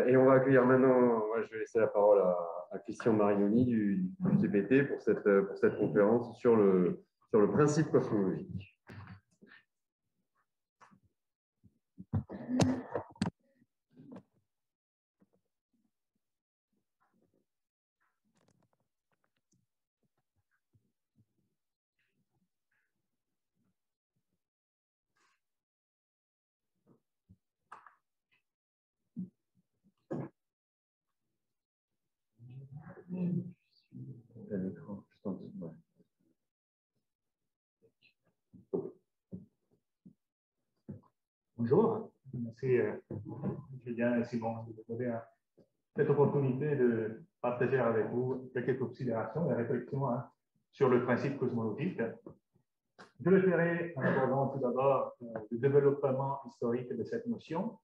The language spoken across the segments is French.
Et on va accueillir maintenant, je vais laisser la parole à Christian Marioni du CPT pour cette conférence sur le principe cosmologique. Bonjour, merci Julien et Simon de me donner cette opportunité de partager avec vous quelques considérations et réflexions sur le principe cosmologique. Je le ferai en abordant tout d'abord le développement historique de cette notion,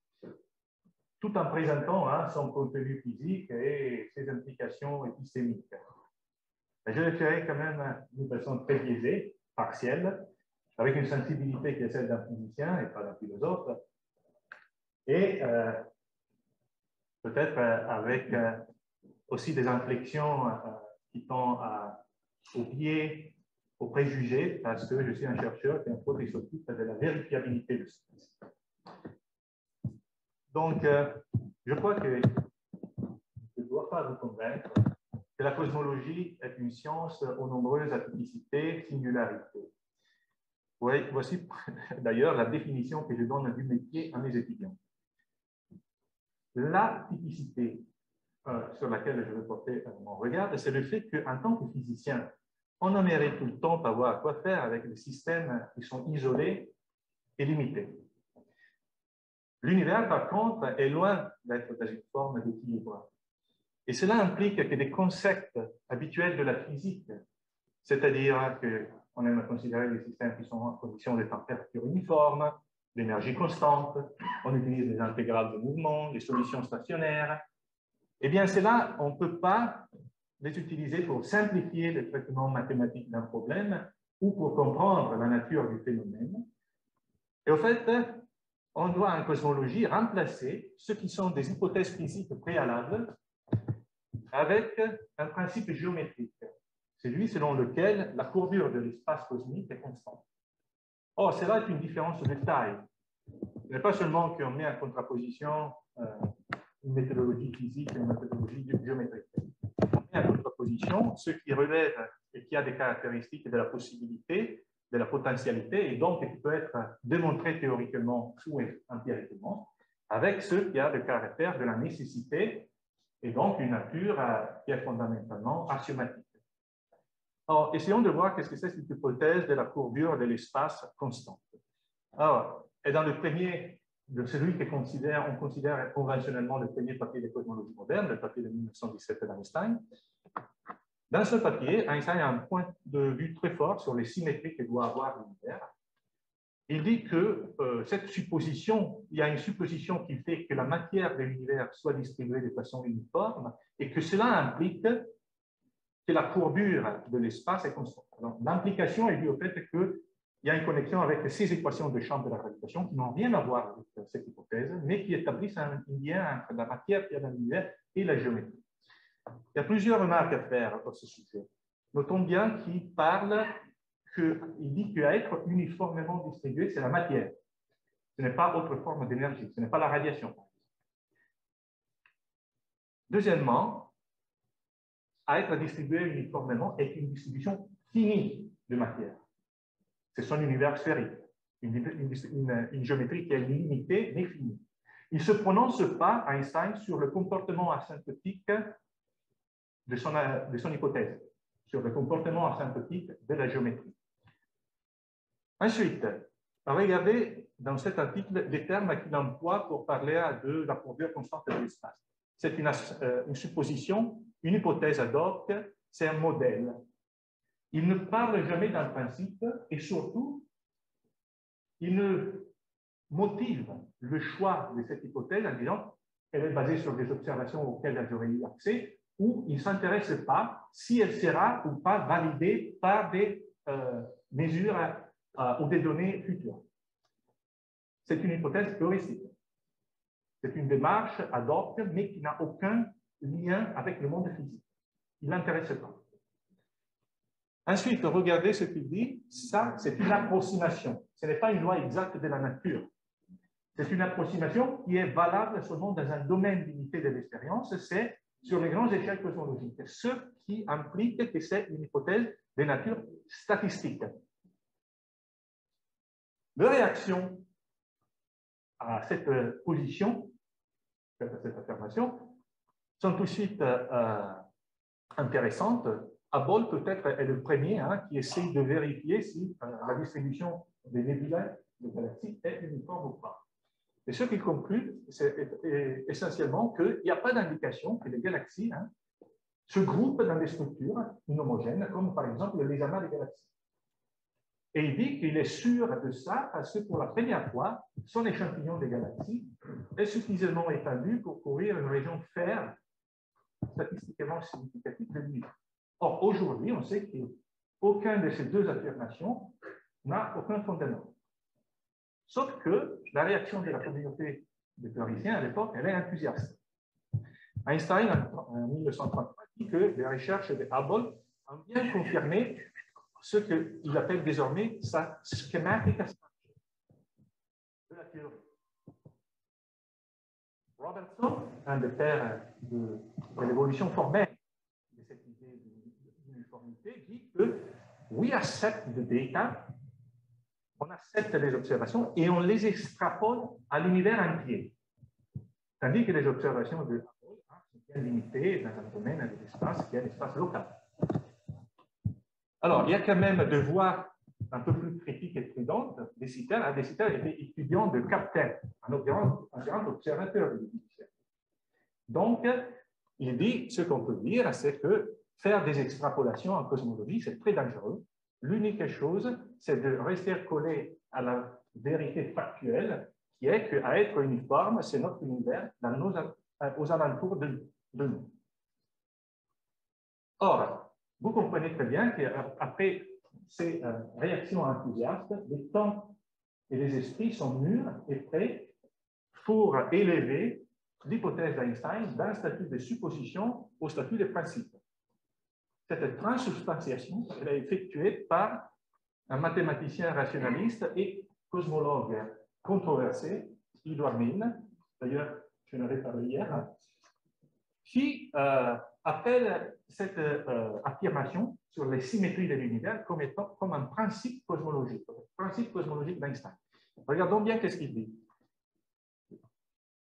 tout en présentant son contenu physique et ses implications épistémiques. Je le ferai quand même d'une façon très biaisée, partielle, avec une sensibilité qui est celle d'un physicien et pas d'un philosophe, et peut-être avec aussi des inflexions qui tendent au biais, aux préjugés, parce que je suis un chercheur qui s'occupe de la vérifiabilité de ce principe. Donc, je crois que je ne dois pas vous convaincre que la cosmologie est une science aux nombreuses atypicités, singularités. Voici d'ailleurs la définition que je donne du métier à mes étudiants. La typicité sur laquelle je veux porter mon regard, c'est le fait qu'en tant que physicien, on aimerait tout le temps avoir quoi faire avec des systèmes qui sont isolés et limités. L'univers, par contre, est loin d'être dans une forme d'équilibre. Et cela implique que des concepts habituels de la physique, c'est-à-dire qu'on aime considérer des systèmes qui sont en conditions de température uniforme, d'énergie constante, on utilise des intégrales de mouvement, des solutions stationnaires. Eh bien, cela, on ne peut pas les utiliser pour simplifier le traitement mathématique d'un problème ou pour comprendre la nature du phénomène. Et au fait, on doit en cosmologie remplacer ce qui sont des hypothèses physiques préalables avec un principe géométrique, celui selon lequel la courbure de l'espace cosmique est constante. Or, cela est une différence de taille. Ce n'est pas seulement qu'on met en contraposition une méthodologie physique et une méthodologie géométrique. On met en contraposition ce qui relève et qui a des caractéristiques de la possibilité, de la potentialité, et donc qui peut être démontré théoriquement ou empiriquement, avec ce qui a le caractère de la nécessité, et donc une nature qui est fondamentalement axiomatique. Alors, essayons de voir qu'est-ce que c'est cette hypothèse de la courbure de l'espace constante. Alors, et dans le premier, de celui qu'on considère conventionnellement le premier papier de cosmologie moderne, le papier de 1917 d'Einstein, dans ce papier, Einstein a un point de vue très fort sur les symétries que doit avoir l'univers. Il dit que cette supposition, il y a une supposition qui fait que la matière de l'univers soit distribuée de façon uniforme et que cela implique que la courbure de l'espace est constante. L'implication est due au fait qu'il y a une connexion avec ces équations de champ de la gravitation qui n'ont rien à voir avec cette hypothèse, mais qui établissent un lien entre la matière qui est dans l'univers et la géométrie. Il y a plusieurs remarques à faire à ce sujet. Notons bien qu'il dit qu'être uniformément distribué, c'est la matière. Ce n'est pas autre forme d'énergie, ce n'est pas la radiation. Deuxièmement, à être distribué uniformément est une distribution finie de matière. C'est son univers sphérique, une géométrie qui est limitée mais finie. Il ne se prononce pas, Einstein, sur le comportement asymptotique de son hypothèse, sur le comportement asymptotique de la géométrie. Ensuite, regardez dans cet article les termes qu'il emploie pour parler de la courbure constante de l'espace. C'est une supposition, une hypothèse ad hoc, c'est un modèle. Il ne parle jamais d'un principe et surtout, il ne motive le choix de cette hypothèse en disant qu'elle est basée sur des observations auxquelles j'aurais eu accès ou il ne s'intéresse pas si elle sera ou pas validée par des mesures ou des données futures. C'est une hypothèse heuristique. C'est une démarche ad hoc, mais qui n'a aucun lien avec le monde physique. Il ne l'intéresse pas. Ensuite, regardez ce qu'il dit. Ça, c'est une approximation. Ce n'est pas une loi exacte de la nature. C'est une approximation qui est valable seulement dans un domaine limité de l'expérience, c'est sur les grandes échelles cosmologiques, ce qui implique que c'est une hypothèse de nature statistique. Les réactions à cette position, à cette affirmation, sont tout de suite intéressantes. Hubble, peut-être, est le premier qui essaye de vérifier si la distribution des nébulae de galaxies est uniforme ou pas. Et ce qu'il conclut, c'est essentiellement qu'il n'y a pas d'indication que les galaxies se groupent dans des structures inhomogènes, comme par exemple les amas de galaxies. Et il dit qu'il est sûr de ça parce que pour la première fois, son échantillon de galaxies est suffisamment étendu pour couvrir une région ferme statistiquement significative de l'univers. Or, aujourd'hui, on sait qu'aucune de ces deux affirmations n'a aucun fondement. Sauf que la réaction de la communauté des théoriciens à l'époque, elle est enthousiaste. Einstein, en 1933, dit que les recherches de Hubble ont bien confirmé ce qu'il appelle désormais sa schematic assumption de la théorie. Robertson, un des pères de l'évolution formelle de cette idée d'uniformité, dit que we accept the data, on accepte les observations et on les extrapole à l'univers entier. Tandis que les observations de Hubble sont bien limitées dans un domaine de l'espace qui est l'espace local. Alors, il y a quand même des voix un peu plus critiques et prudentes des citeurs. Des citeurs étaient étudiants de Kapteyn, un grand observateur de l'univers. Donc, il dit, ce qu'on peut dire, c'est que faire des extrapolations en cosmologie, c'est très dangereux. L'unique chose, c'est de rester collé à la vérité factuelle, qui est qu'à être uniforme, c'est notre univers aux alentours de nous. Or, vous comprenez très bien qu'après ces réactions enthousiastes, les temps et les esprits sont mûrs et prêts pour élever l'hypothèse d'Einstein d'un statut de supposition au statut de principe. Cette transsubstantiation elle est effectuée par un mathématicien rationaliste et cosmologue controversé, Edward Milne, d'ailleurs je n'en ai parlé hier, qui appelle cette affirmation sur les symétries de l'univers comme un principe cosmologique d'Einstein. Regardons bien qu'est-ce qu'il dit.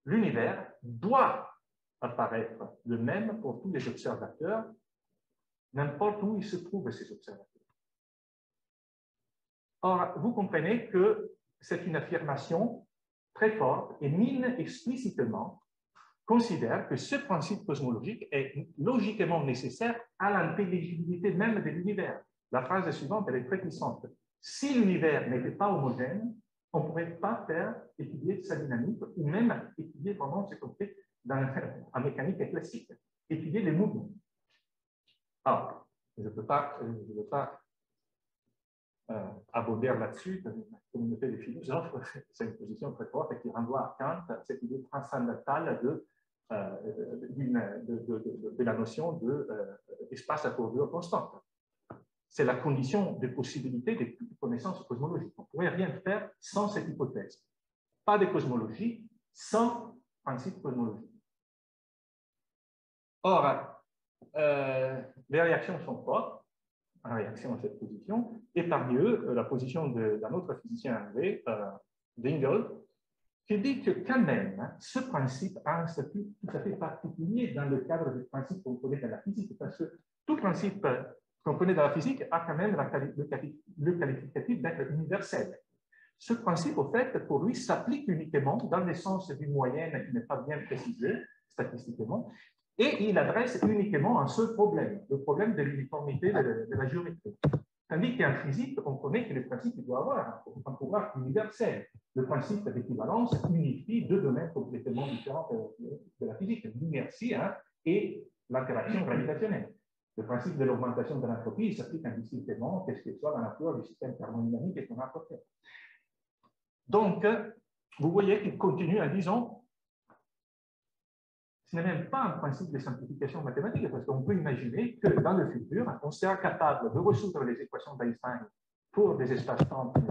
L'univers doit apparaître le même pour tous les observateurs, n'importe où ils se trouvent ces observateurs. Or, vous comprenez que c'est une affirmation très forte et Milne explicitement considère que ce principe cosmologique est logiquement nécessaire à l'intelligibilité même de l'univers. La phrase suivante, elle est très puissante. Si l'univers n'était pas homogène, on ne pourrait pas étudier sa dynamique ou même étudier vraiment ce qu'on fait en mécanique classique, étudier les mouvements. Alors, je ne veux pas aborder là-dessus, dans la communauté des philosophes, c'est une position très forte qui renvoie à Kant, cette idée transcendantale de la notion d'espace à courbure constante. C'est la condition de possibilité de toute connaissance cosmologique. On ne pourrait rien faire sans cette hypothèse. Pas de cosmologie sans principe cosmologique. Or, les réactions sont fortes en réaction à cette position, et parmi eux, la position d'un autre physicien anglais, Dingle, qui dit que quand même, ce principe a un statut tout à fait particulier dans le cadre du principe qu'on connaît dans la physique, parce que tout principe qu'on connaît dans la physique a quand même le qualificatif d'être universel. Ce principe, au fait, pour lui, s'applique uniquement dans le sens d'une moyenne qui n'est pas bien précisée statistiquement, et il adresse uniquement un seul problème, le problème de l'uniformité de la géométrie. Tandis qu'en physique, on connaît que le principe doit avoir un pouvoir universel. Le principe d'équivalence unifie deux domaines complètement différents de la physique, l'inertie et l'interaction gravitationnelle. Le principe de l'augmentation de l'entropie s'applique indistinctement, quelle que soit la nature du système thermodynamique qu'on a apporté. Donc, vous voyez qu'il continue en disant ce n'est même pas un principe de simplification mathématique, parce qu'on peut imaginer que dans le futur, on sera capable de résoudre les équations d'Einstein pour des espaces-temps qui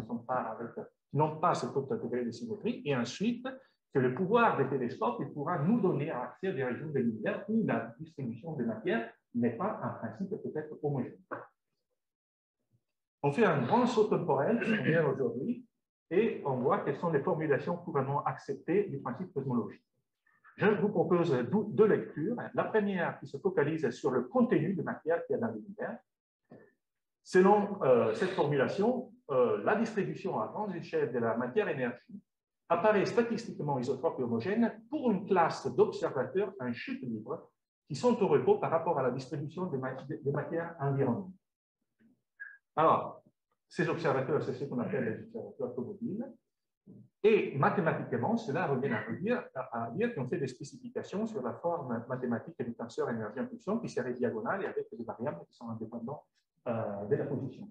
n'ont pas ce taux de degré de symétrie, et ensuite que le pouvoir des télescopes il pourra nous donner accès à des régions de l'univers où la distribution des matières n'est pas un principe peut-être homogène. On fait un grand saut temporel, on vient aujourd'hui, et on voit quelles sont les formulations couramment acceptées du principe cosmologique. Je vous propose deux lectures. La première qui se focalise sur le contenu de matière qu'il y a dans l'univers. Selon cette formulation, la distribution à grande échelle de la matière-énergie apparaît statistiquement isotrope et homogène pour une classe d'observateurs en chute libre qui sont au repos par rapport à la distribution des matières environnantes. Alors, ces observateurs, c'est ce qu'on appelle les observateurs mobiles. Et mathématiquement, cela revient à dire qu'on fait des spécifications sur la forme mathématique du tenseur énergie-impulsion qui serait diagonale et avec des variables qui sont indépendantes de la position.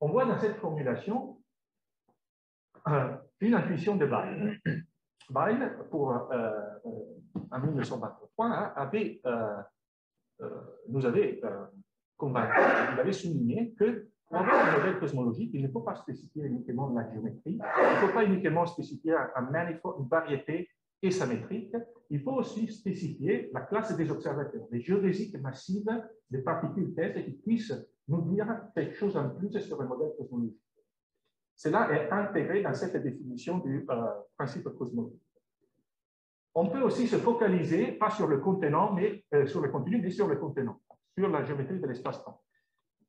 On voit dans cette formulation une intuition de Bayle. Bayle, en 1923, nous avait convaincu, il avait souligné que pour avoir un modèle cosmologique, il ne faut pas spécifier uniquement la géométrie, il ne faut pas uniquement spécifier une variété asymétrique, il faut aussi spécifier la classe des observateurs, les géodésiques massives des particules test qui puissent nous dire quelque chose en plus sur un modèle cosmologique. Cela est intégré dans cette définition du principe cosmologique. On peut aussi se focaliser, pas sur le contenant, mais sur le contenu, mais sur le contenant, sur la géométrie de l'espace-temps.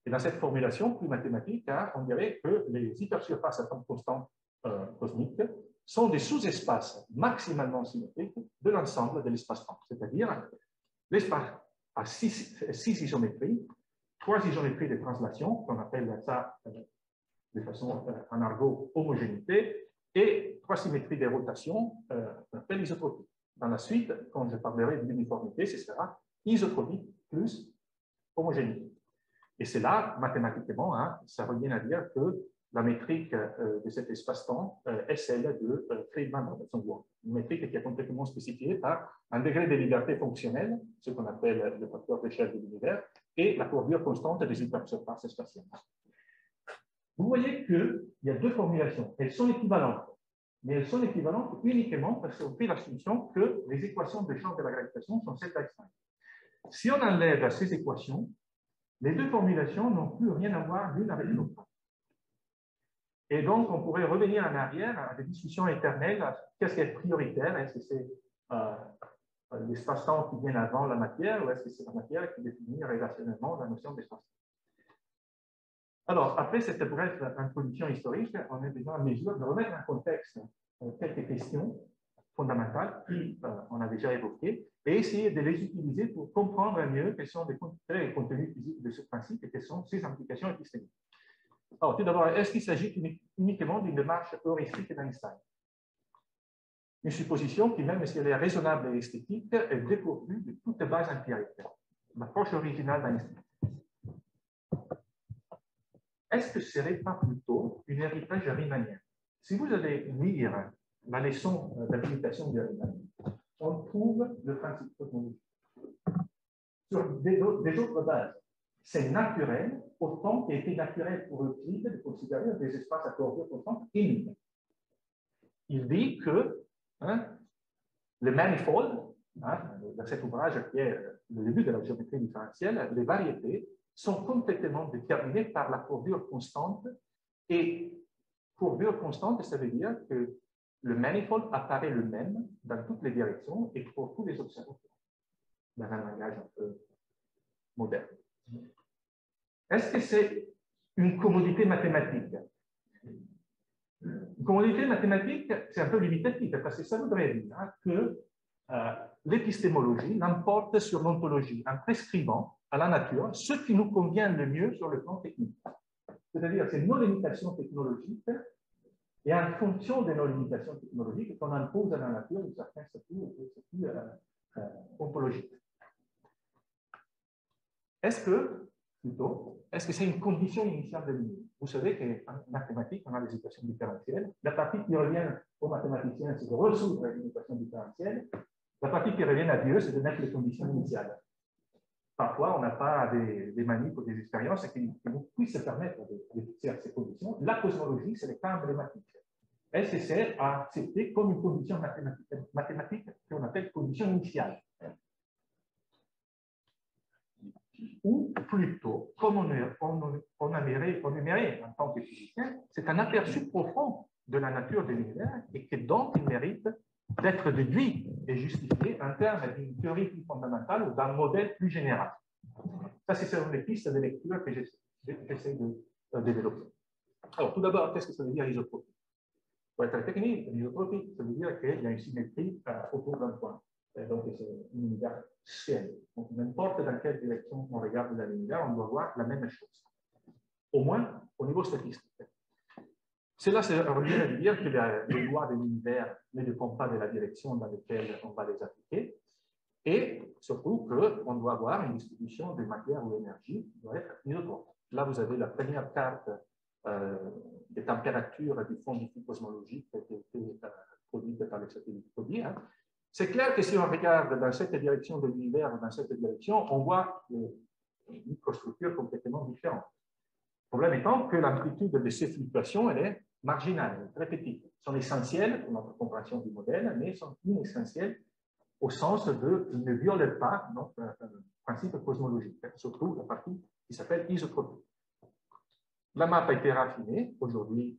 Et dans cette formulation plus mathématique, on dirait que les hypersurfaces à temps constant cosmiques sont des sous-espaces maximalement symétriques de l'ensemble de l'espace-temps, c'est-à-dire l'espace à 6 isométries, 3 isométries de translation, qu'on appelle ça de façon en argot homogénéité, et 3 symétries de rotation, qu'on appelle isotropie. Dans la suite, quand je parlerai de l'uniformité, ce sera isotropie plus homogénéité. Et c'est là, mathématiquement, ça revient à dire que la métrique de cet espace-temps est celle de Friedmann-Robertson-Walker. Une métrique qui est complètement spécifiée par un degré de liberté fonctionnelle, ce qu'on appelle le facteur d'échelle de l'univers, et la courbure constante des hypersurfaces spatiales. Vous voyez qu'il y a deux formulations. Elles sont équivalentes, mais elles sont équivalentes uniquement parce qu'on fait l'assumption que les équations de champ de la gravitation sont celles d'Einstein. Si on enlève ces équations, les deux formulations n'ont plus rien à voir l'une avec l'autre. Et donc, on pourrait revenir en arrière à des discussions éternelles. Qu'est-ce qui est prioritaire? Est-ce que c'est l'espace-temps qui vient avant la matière ou est-ce que c'est la matière qui définit relationnellement la notion d'espace-temps? Alors, après cette brève introduction historique, on est déjà en mesure de remettre en contexte quelques questions fondamentales qu'on a déjà évoquées et essayer de les utiliser pour comprendre mieux quels sont les contenus physiques de ce principe et quelles sont ses implications épistémiques. Alors, tout d'abord, est-ce qu'il s'agit uniquement d'une démarche heuristique d'Einstein? Une supposition qui, même si elle est raisonnable et esthétique, est dépourvue de toute base empirique. L'approche originale d'Einstein. Est-ce que ce ne serait pas plutôt un héritage riemanien? Si vous allez lire la leçon d'habilitation de Riemann, on trouve le principe cosmologique sur des autres bases. C'est naturel, autant qu'il était naturel pour Euclide de considérer des espaces à courbure constante nuls. Il dit que le manifold, dans cet ouvrage qui est le début de la géométrie différentielle, les variétés sont complètement déterminées par la courbure constante. Et courbure constante, ça veut dire que le manifold apparaît le même dans toutes les directions et pour tous les observateurs, dans un langage un peu moderne. Est-ce que c'est une commodité mathématique? Une commodité mathématique, c'est un peu limitatif, parce que ça voudrait dire que l'épistémologie l'emporte sur l'ontologie en prescrivant à la nature ce qui nous convient le mieux sur le plan technique. C'est-à-dire que c'est nos limitations technologiques et en fonction de nos limitations technologiques qu'on impose à la nature de certains statuts ontologiques. Est-ce que c'est une condition initiale de l'univers? Vous savez qu'en mathématiques, on a des équations différentielles. La partie qui revient aux mathématiciens, c'est de résoudre les équations différentielles. La partie qui revient à Dieu, c'est de mettre les conditions initiales. Parfois, on n'a pas des manips ou des expériences qui nous puissent se permettre de fixer ces conditions. La cosmologie, c'est le cas emblématique. Elle se sert à accepter comme une condition mathématique qu'on appelle condition initiale. Ou plutôt, comme on énumérait en tant que physicien, c'est un aperçu profond de la nature de l'univers et que donc il mérite d'être déduit et justifié en termes d'une théorie plus fondamentale ou d'un modèle plus général. Ça, c'est sur les pistes de lecture que j'essaie de développer. Alors, tout d'abord, qu'est-ce que ça veut dire isotropie? Pour être technique, l'isotropie, ça veut dire qu'il y a une symétrie autour d'un point. Donc, c'est un univers sphérique. Donc, n'importe dans quelle direction on regarde dans l'univers, on doit voir la même chose. Au moins, au niveau statistique. Cela, ça revient à dire que les lois de l'univers ne dépendent pas de la direction dans laquelle on va les appliquer. Et surtout qu'on doit avoir une distribution de matière ou d'énergie qui doit être isotrope. Là, vous avez la première carte des températures du fond du flux cosmologique qui a été produite par le satellite COBE. Hein. C'est clair que si on regarde dans cette direction de l'univers ou dans cette direction, on voit une microstructure complètement différente. Le problème étant que l'amplitude de ces fluctuations, elle est marginale, très petite. Elles sont essentielles pour notre compréhension du modèle, mais elles sont inessentielles au sens de ne violent pas notre principe cosmologique, surtout la partie qui s'appelle isotropie. La map a été raffinée. Aujourd'hui,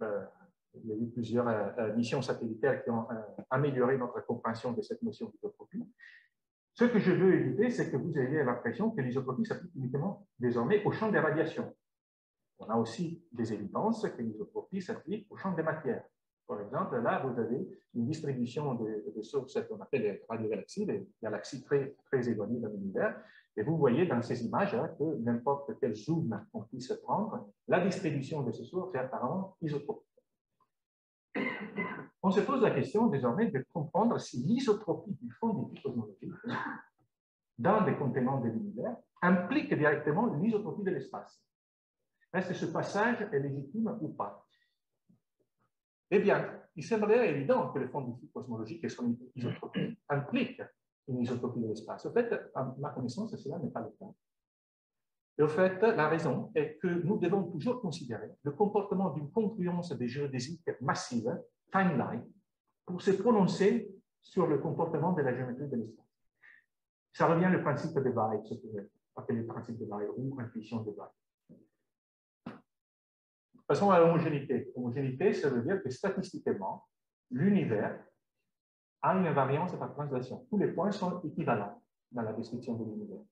il y a eu plusieurs missions satellitaires qui ont amélioré notre compréhension de cette notion d'isotropie. Ce que je veux éviter, c'est que vous ayez l'impression que l'isotropie s'applique uniquement désormais au champ des radiations. On a aussi des évidences que l'isotropie s'applique au champ des matières. Par exemple, là, vous avez une distribution de sources qu'on appelle les radiogalaxies, les galaxies très, très éloignées de l'univers. Et vous voyez dans ces images hein, que n'importe quel zoom qu'on puisse prendre, la distribution de ces sources est apparemment isotropique. On se pose la question désormais de comprendre si l'isotropie du fond du flux cosmologique dans des contenants de l'univers implique directement l'isotropie de l'espace. Est-ce que ce passage est légitime ou pas? Eh bien, il semblerait évident que le fond du flux cosmologique et son isotropie impliquent une isotropie de l'espace. En fait, à ma connaissance, cela n'est pas le cas. Et au fait, la raison est que nous devons toujours considérer le comportement d'une confluence des géodésiques massives, timeline, pour se prononcer sur le comportement de la géométrie de l'espace. Ça revient au principe de Weyl, ce qu'on appelle le principe de Weyl ou intuition de Weyl. Passons à l'homogénéité. Homogénéité, ça veut dire que statistiquement, l'univers a une invariance par translation. Tous les points sont équivalents dans la description de l'univers.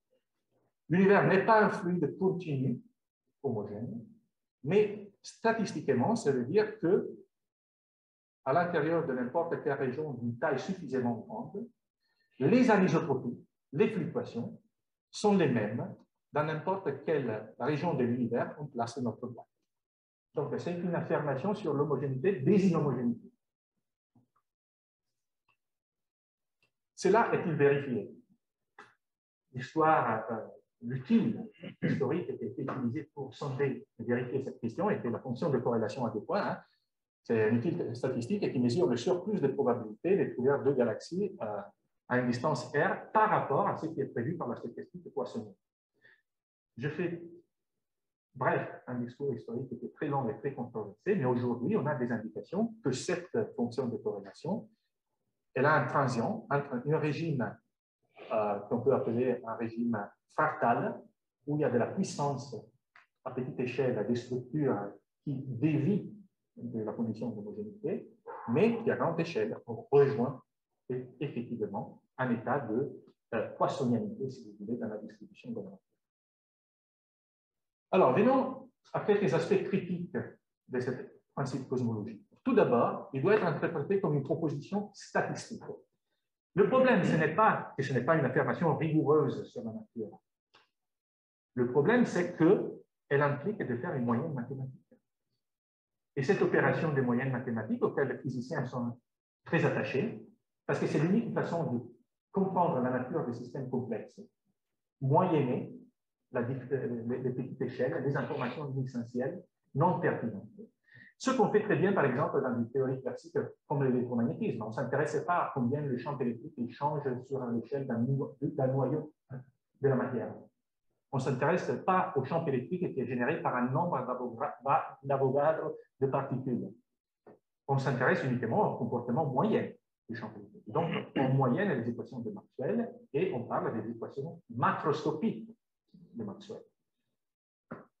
L'univers n'est pas un fluide continu, homogène, mais statistiquement, ça veut dire que à l'intérieur de n'importe quelle région d'une taille suffisamment grande, les anisotropies, les fluctuations, sont les mêmes dans n'importe quelle région de l'univers on place notre point. Donc, c'est une affirmation sur l'homogénéité des inhomogénéités. Cela est-il vérifié? L'histoire, l'utile historique qui a été utilisé pour sonder et vérifier cette question était la fonction de corrélation à deux points. Hein. C'est un outil statistique qui mesure le surplus de probabilité de trouver deux galaxies à une distance R par rapport à ce qui est prévu par la stochastique poissonnière. Je fais bref, un discours historique qui était très long et très controversé, mais aujourd'hui, on a des indications que cette fonction de corrélation, elle a un transient entre un régime qu'on peut appeler un régime fractal, où il y a de la puissance à petite échelle des structures qui dévient de la condition d'homogénéité, mais qui à grande échelle rejoint effectivement un état de poissonianité, si vous voulez, dans la distribution de la matière. Alors, venons à quelques aspects critiques de ce principe cosmologique. Tout d'abord, il doit être interprété comme une proposition statistique. Le problème, ce n'est pas que ce n'est pas une affirmation rigoureuse sur la nature. Le problème, c'est qu'elle implique de faire une moyenne mathématique. Et cette opération de moyenne mathématique, auquel les physiciens sont très attachés, parce que c'est l'unique façon de comprendre la nature des systèmes complexes, moyenner les petites échelles, les informations essentielles, non pertinentes. Ce qu'on fait très bien, par exemple, dans des théories classiques comme l'électromagnétisme. On ne s'intéresse pas à combien le champ électrique il change sur l'échelle d'un noyau de la matière. On ne s'intéresse pas au champ électrique qui est généré par un nombre d'Avogadro de particules. On s'intéresse uniquement au comportement moyen du champ électrique. Donc, en moyenne, les équations de Maxwell, et on parle des équations macroscopiques de Maxwell.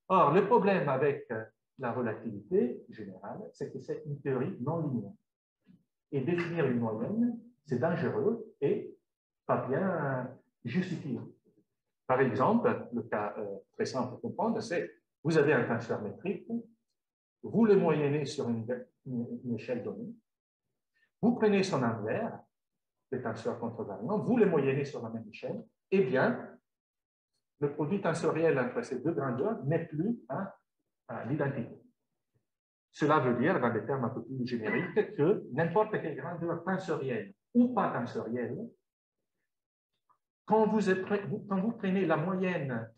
Or, le problème avec la relativité générale, c'est que c'est une théorie non linéaire. Et définir une moyenne, c'est dangereux et pas bien justifié. Par exemple, le cas très simple à comprendre, c'est vous avez un tenseur métrique, vous le moyennez sur une échelle donnée, vous prenez son inverse, le tenseur contre-variant, vous le moyennez sur la même échelle, eh bien, le produit tensoriel entre ces deux grandeurs n'est plus à l'identité. Cela veut dire, dans des termes un peu plus génériques, que n'importe quelle grandeur tensorielle ou pas tensorielle, quand vous prenez la moyenne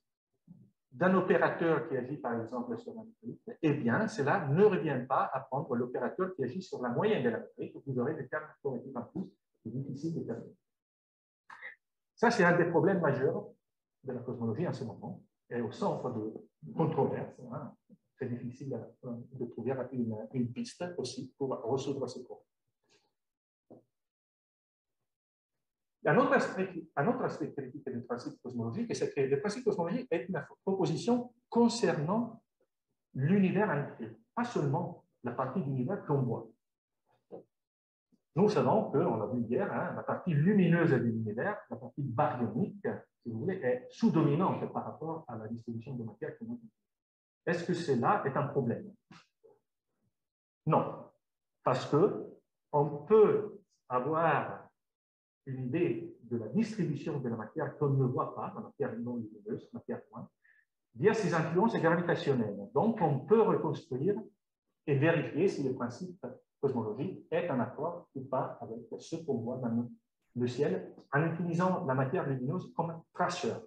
d'un opérateur qui agit par exemple sur la métrique, eh bien, cela ne revient pas à prendre l'opérateur qui agit sur la moyenne de la métrique. Vous aurez des termes correctifs en plus, c'est difficile de terminer. Ça, c'est un des problèmes majeurs de la cosmologie en ce moment, et au centre de controverse. C'est difficile de trouver une piste aussi pour résoudre ce problème. Un autre aspect critique du principe cosmologique, c'est que le principe cosmologique est une proposition concernant l'univers entier, pas seulement la partie d'univers qu'on voit. Nous savons qu'on l'a vu hier, la partie lumineuse de l'univers, la partie baryonique, si vous voulez, est sous-dominante par rapport à la distribution de matière que nous avons. Est-ce que cela est un problème? Non, parce qu'on peut avoir une idée de la distribution de la matière qu'on ne voit pas, la matière non lumineuse, la matière point, via ses influences gravitationnelles. Donc, on peut reconstruire et vérifier si le principe cosmologique est en accord ou pas avec ce qu'on voit dans le ciel en utilisant la matière lumineuse comme traceur.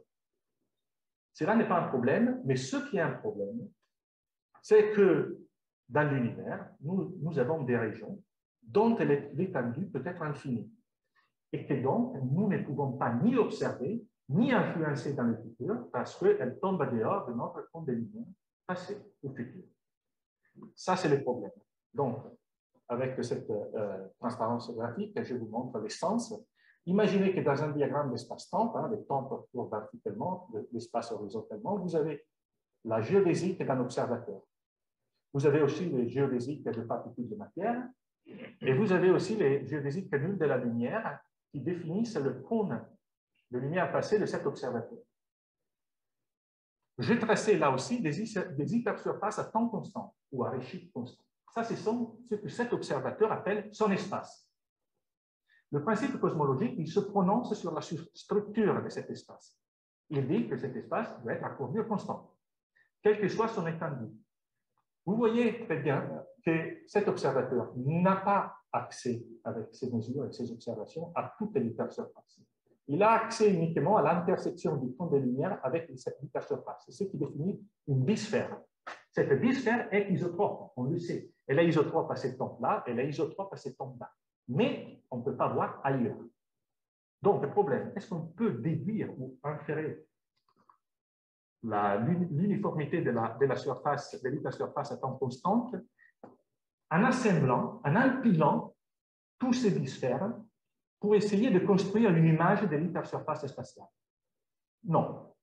Cela n'est pas un problème, mais ce qui est un problème, c'est que dans l'univers, nous avons des régions dont l'étendue peut être infinie. Et que donc, nous ne pouvons pas ni l'observer, ni influencer dans le futur, parce qu'elle tombe dehors de notre champ de lumière, passé ou futur. Ça, c'est le problème. Donc, avec cette transparence graphique, je vous montre les sens. Imaginez que dans un diagramme d'espace-temps, le temps court verticalement, l'espace horizontalement, vous avez la géodésique d'un observateur. Vous avez aussi les géodésiques de particules de matière, et vous avez aussi les géodésiques nulles de la lumière, qui définissent le cône de lumière passée de cet observateur. J'ai tracé là aussi des hypersurfaces à temps constant ou à redshift constant. Ça, c'est ce que cet observateur appelle son espace. Le principe cosmologique, il se prononce sur la structure de cet espace. Il dit que cet espace doit être à courbure constante, quelle que soit son étendue. Vous voyez très bien que cet observateur n'a pas accès avec ses mesures et ses observations à toutes les hypersurfaces. Il a accès uniquement à l'intersection du fond de lumière avec cette hypersurface. C'est ce qui définit une bisphère. Cette bisphère est isotrope, on le sait. Elle est isotrope à cette tombe-là, elle est isotrope à cette tombe-là. Mais on ne peut pas voir ailleurs. Donc, le problème, est-ce qu'on peut déduire ou inférer l'uniformité de la surface, de l'hypersurface à temps constante en assemblant, en empilant tous ces bisphères pour essayer de construire une image de l'hypersurface spatiale? Non,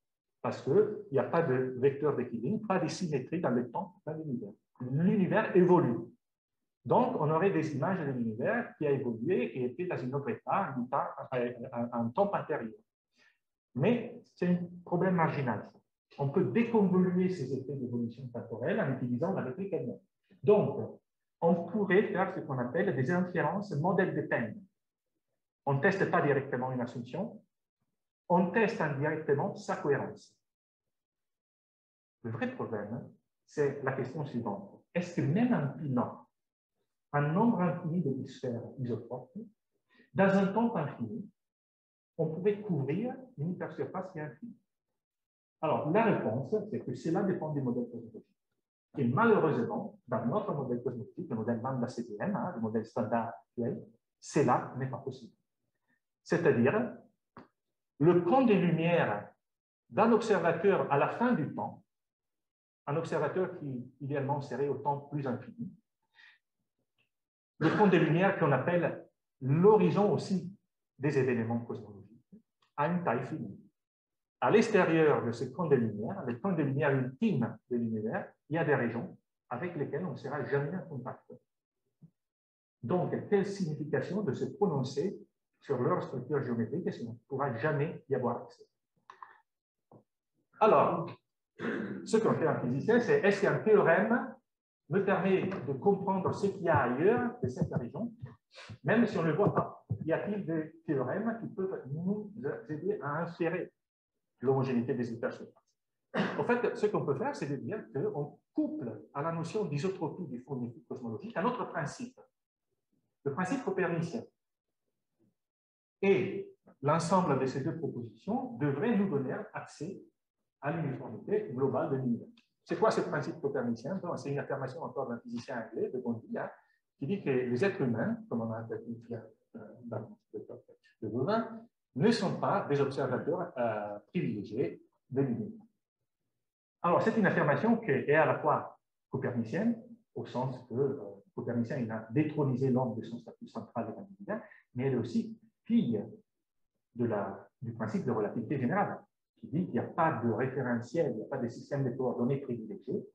parce qu'il n'y a pas de vecteur d'équilibre, pas de symétrie dans le temps, dans l'univers. L'univers évolue. Donc, on aurait des images de l'univers qui a évolué et était dans une autre état, un temps antérieur. Mais c'est un problème marginal. On peut déconvoluer ces effets d'évolution temporelle en utilisant la métrique elle-même. Donc, on pourrait faire ce qu'on appelle des inférences modèle dépendent. On ne teste pas directement une assumption, on teste indirectement sa cohérence. Le vrai problème, c'est la question suivante. Est-ce que même en pilant un nombre infini de bisphères isotropes, dans un temps infini, on pourrait couvrir une hypersurface qui est infinie? Alors, la réponse, c'est que cela dépend des modèles cosmologiques. Et malheureusement, dans notre modèle cosmologique, le modèle lambda CDM, le modèle standard actuel, cela n'est pas possible. C'est-à-dire, le camp des lumières d'un observateur à la fin du temps, un observateur qui idéalement serait au temps plus infini, le camp des lumières qu'on appelle l'horizon aussi des événements cosmologiques, a une taille finie. À l'extérieur de ce camp de lumière, le camp de lumière ultime de l'univers, il y a des régions avec lesquelles on ne sera jamais en contact. Donc, quelle signification de se prononcer sur leur structure géométrique et on ne pourra jamais y avoir accès. Alors, ce qu'on fait en physicien, c'est est-ce qu'un théorème me permet de comprendre ce qu'il y a ailleurs de cette région, même si on ne le voit pas? Y a-t-il des théorèmes qui peuvent nous aider à inférer l'homogénéité des états surface? En fait, ce qu'on peut faire, c'est de dire qu'on couple à la notion d'isotropie du fond magnétique cosmologique un autre principe, le principe copernicien. Et l'ensemble de ces deux propositions devrait nous donner accès à l'uniformité globale de l'univers. C'est quoi ce principe copernicien? C'est une affirmation encore d'un physicien anglais, de Bondy, qui dit que les êtres humains, comme on a dit dans le Bouvin, ne sont pas des observateurs privilégiés de l'univers. Alors, c'est une affirmation qui est à la fois copernicienne, au sens que Copernicien il a détronisé l'homme de son statut central de l'univers, mais elle est aussi fille du principe de relativité générale, qui dit qu'il n'y a pas de référentiel, il n'y a pas de système de coordonnées privilégiés.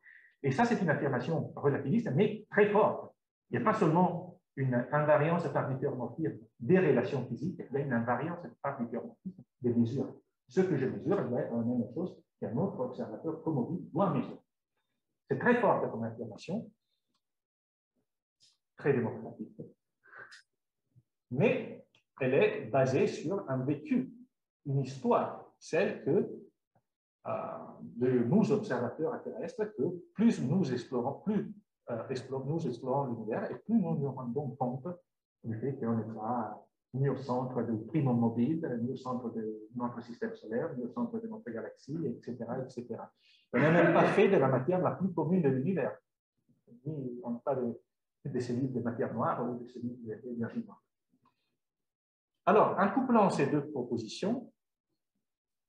Et ça, c'est une affirmation relativiste, mais très forte. Il n'y a pas seulement une invariance par difféomorphisme des relations physiques, il y a une invariance par difféomorphisme des mesures. Ce que je mesure doit être la même chose qu'un autre observateur commobile doit mesurer. C'est très fort comme affirmation, très démocratique, mais elle est basée sur un vécu, une histoire, celle que de nous observateurs terrestres, que plus nous explorons l'univers et plus nous nous rendons compte du fait qu'on n'est pas ni au centre du primo mobile, ni au centre de notre système solaire, ni au centre de notre galaxie, etc., etc. On n'est même pas fait de la matière la plus commune de l'univers. On n'a pas de cellules de matière noire ou de cellules d'énergie noire. Alors, en couplant ces deux propositions,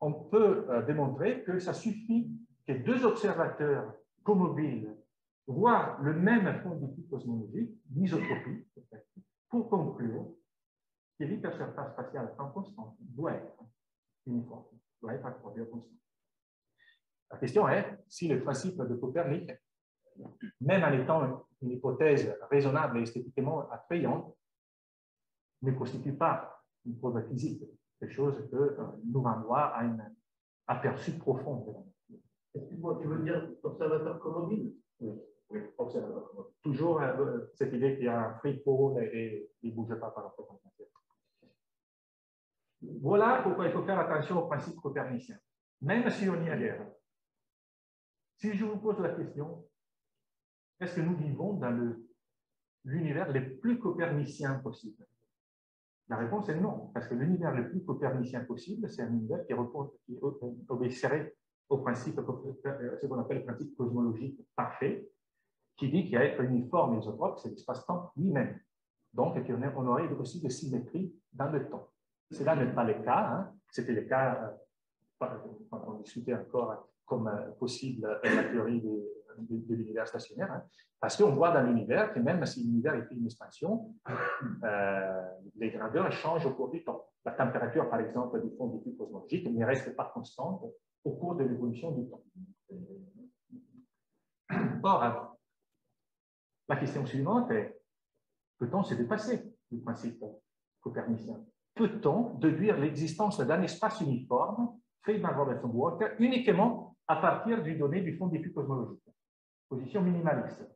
on peut démontrer que ça suffit que deux observateurs comobiles voient le même fond du type cosmologique, l'isotropie, pour conclure que l'hypersurface spatiale en constante doit être uniforme, doit être accordée constant. La question est si le principe de Copernic, même en étant une hypothèse raisonnable et esthétiquement attrayante, ne constitue pas une preuve physique, quelque chose que nous renvoie à un aperçu profond de la nature. Est-ce que tu veux dire observateur commobile? Oui, observateur commobile. Toujours cette idée qu'il y a un free fall et il ne bouge pas par rapport à la matière. Voilà pourquoi il faut faire attention au principe copernicien, même si on y adhère. Si je vous pose la question, est-ce que nous vivons dans l'univers le plus copernicien possible? La réponse est non, parce que l'univers le plus copernicien possible, c'est un univers qui obéisserait au principe, ce qu'on appelle le principe cosmologique parfait, qui dit qu'il y a être uniforme et isotrope, c'est l'espace-temps lui-même. Donc, on aurait aussi de symétrie dans le temps. Cela n'est pas le cas. Hein. C'était le cas quand on discutait encore comme possible la théorie de l'univers stationnaire, hein, parce qu'on voit dans l'univers que même si l'univers est une expansion, les grandeurs changent au cours du temps. La température, par exemple, du fond du tube cosmologique ne reste pas constante au cours de l'évolution du temps. Or, la question suivante est, peut-on se dépasser du principe copernicien? Peut-on déduire l'existence d'un espace uniforme fait par Robertson Walker uniquement à partir du donné du fond diffus cosmologique? Position minimaliste.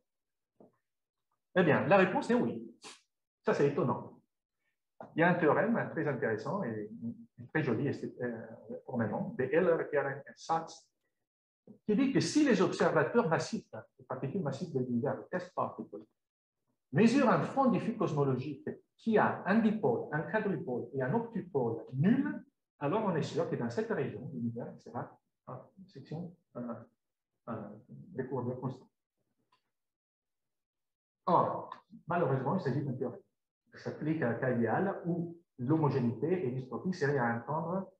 Eh bien, la réponse est oui. Ça, c'est étonnant. Il y a un théorème très intéressant et très joli formellement de Heller, Keren et Sachs qui dit que si les observateurs massifs, les particules massives de l'univers, les test particles, mesurent un fond diffus cosmologique qui a un dipôle, un quadrupôle et un octupôle nul, alors on est sûr que dans cette région, l'univers sera une section des courbures constantes. Or, malheureusement, il s'agit d'une théorie. Ça s'applique à un cas idéal où l'homogénéité et l'isotropie seraient à entendre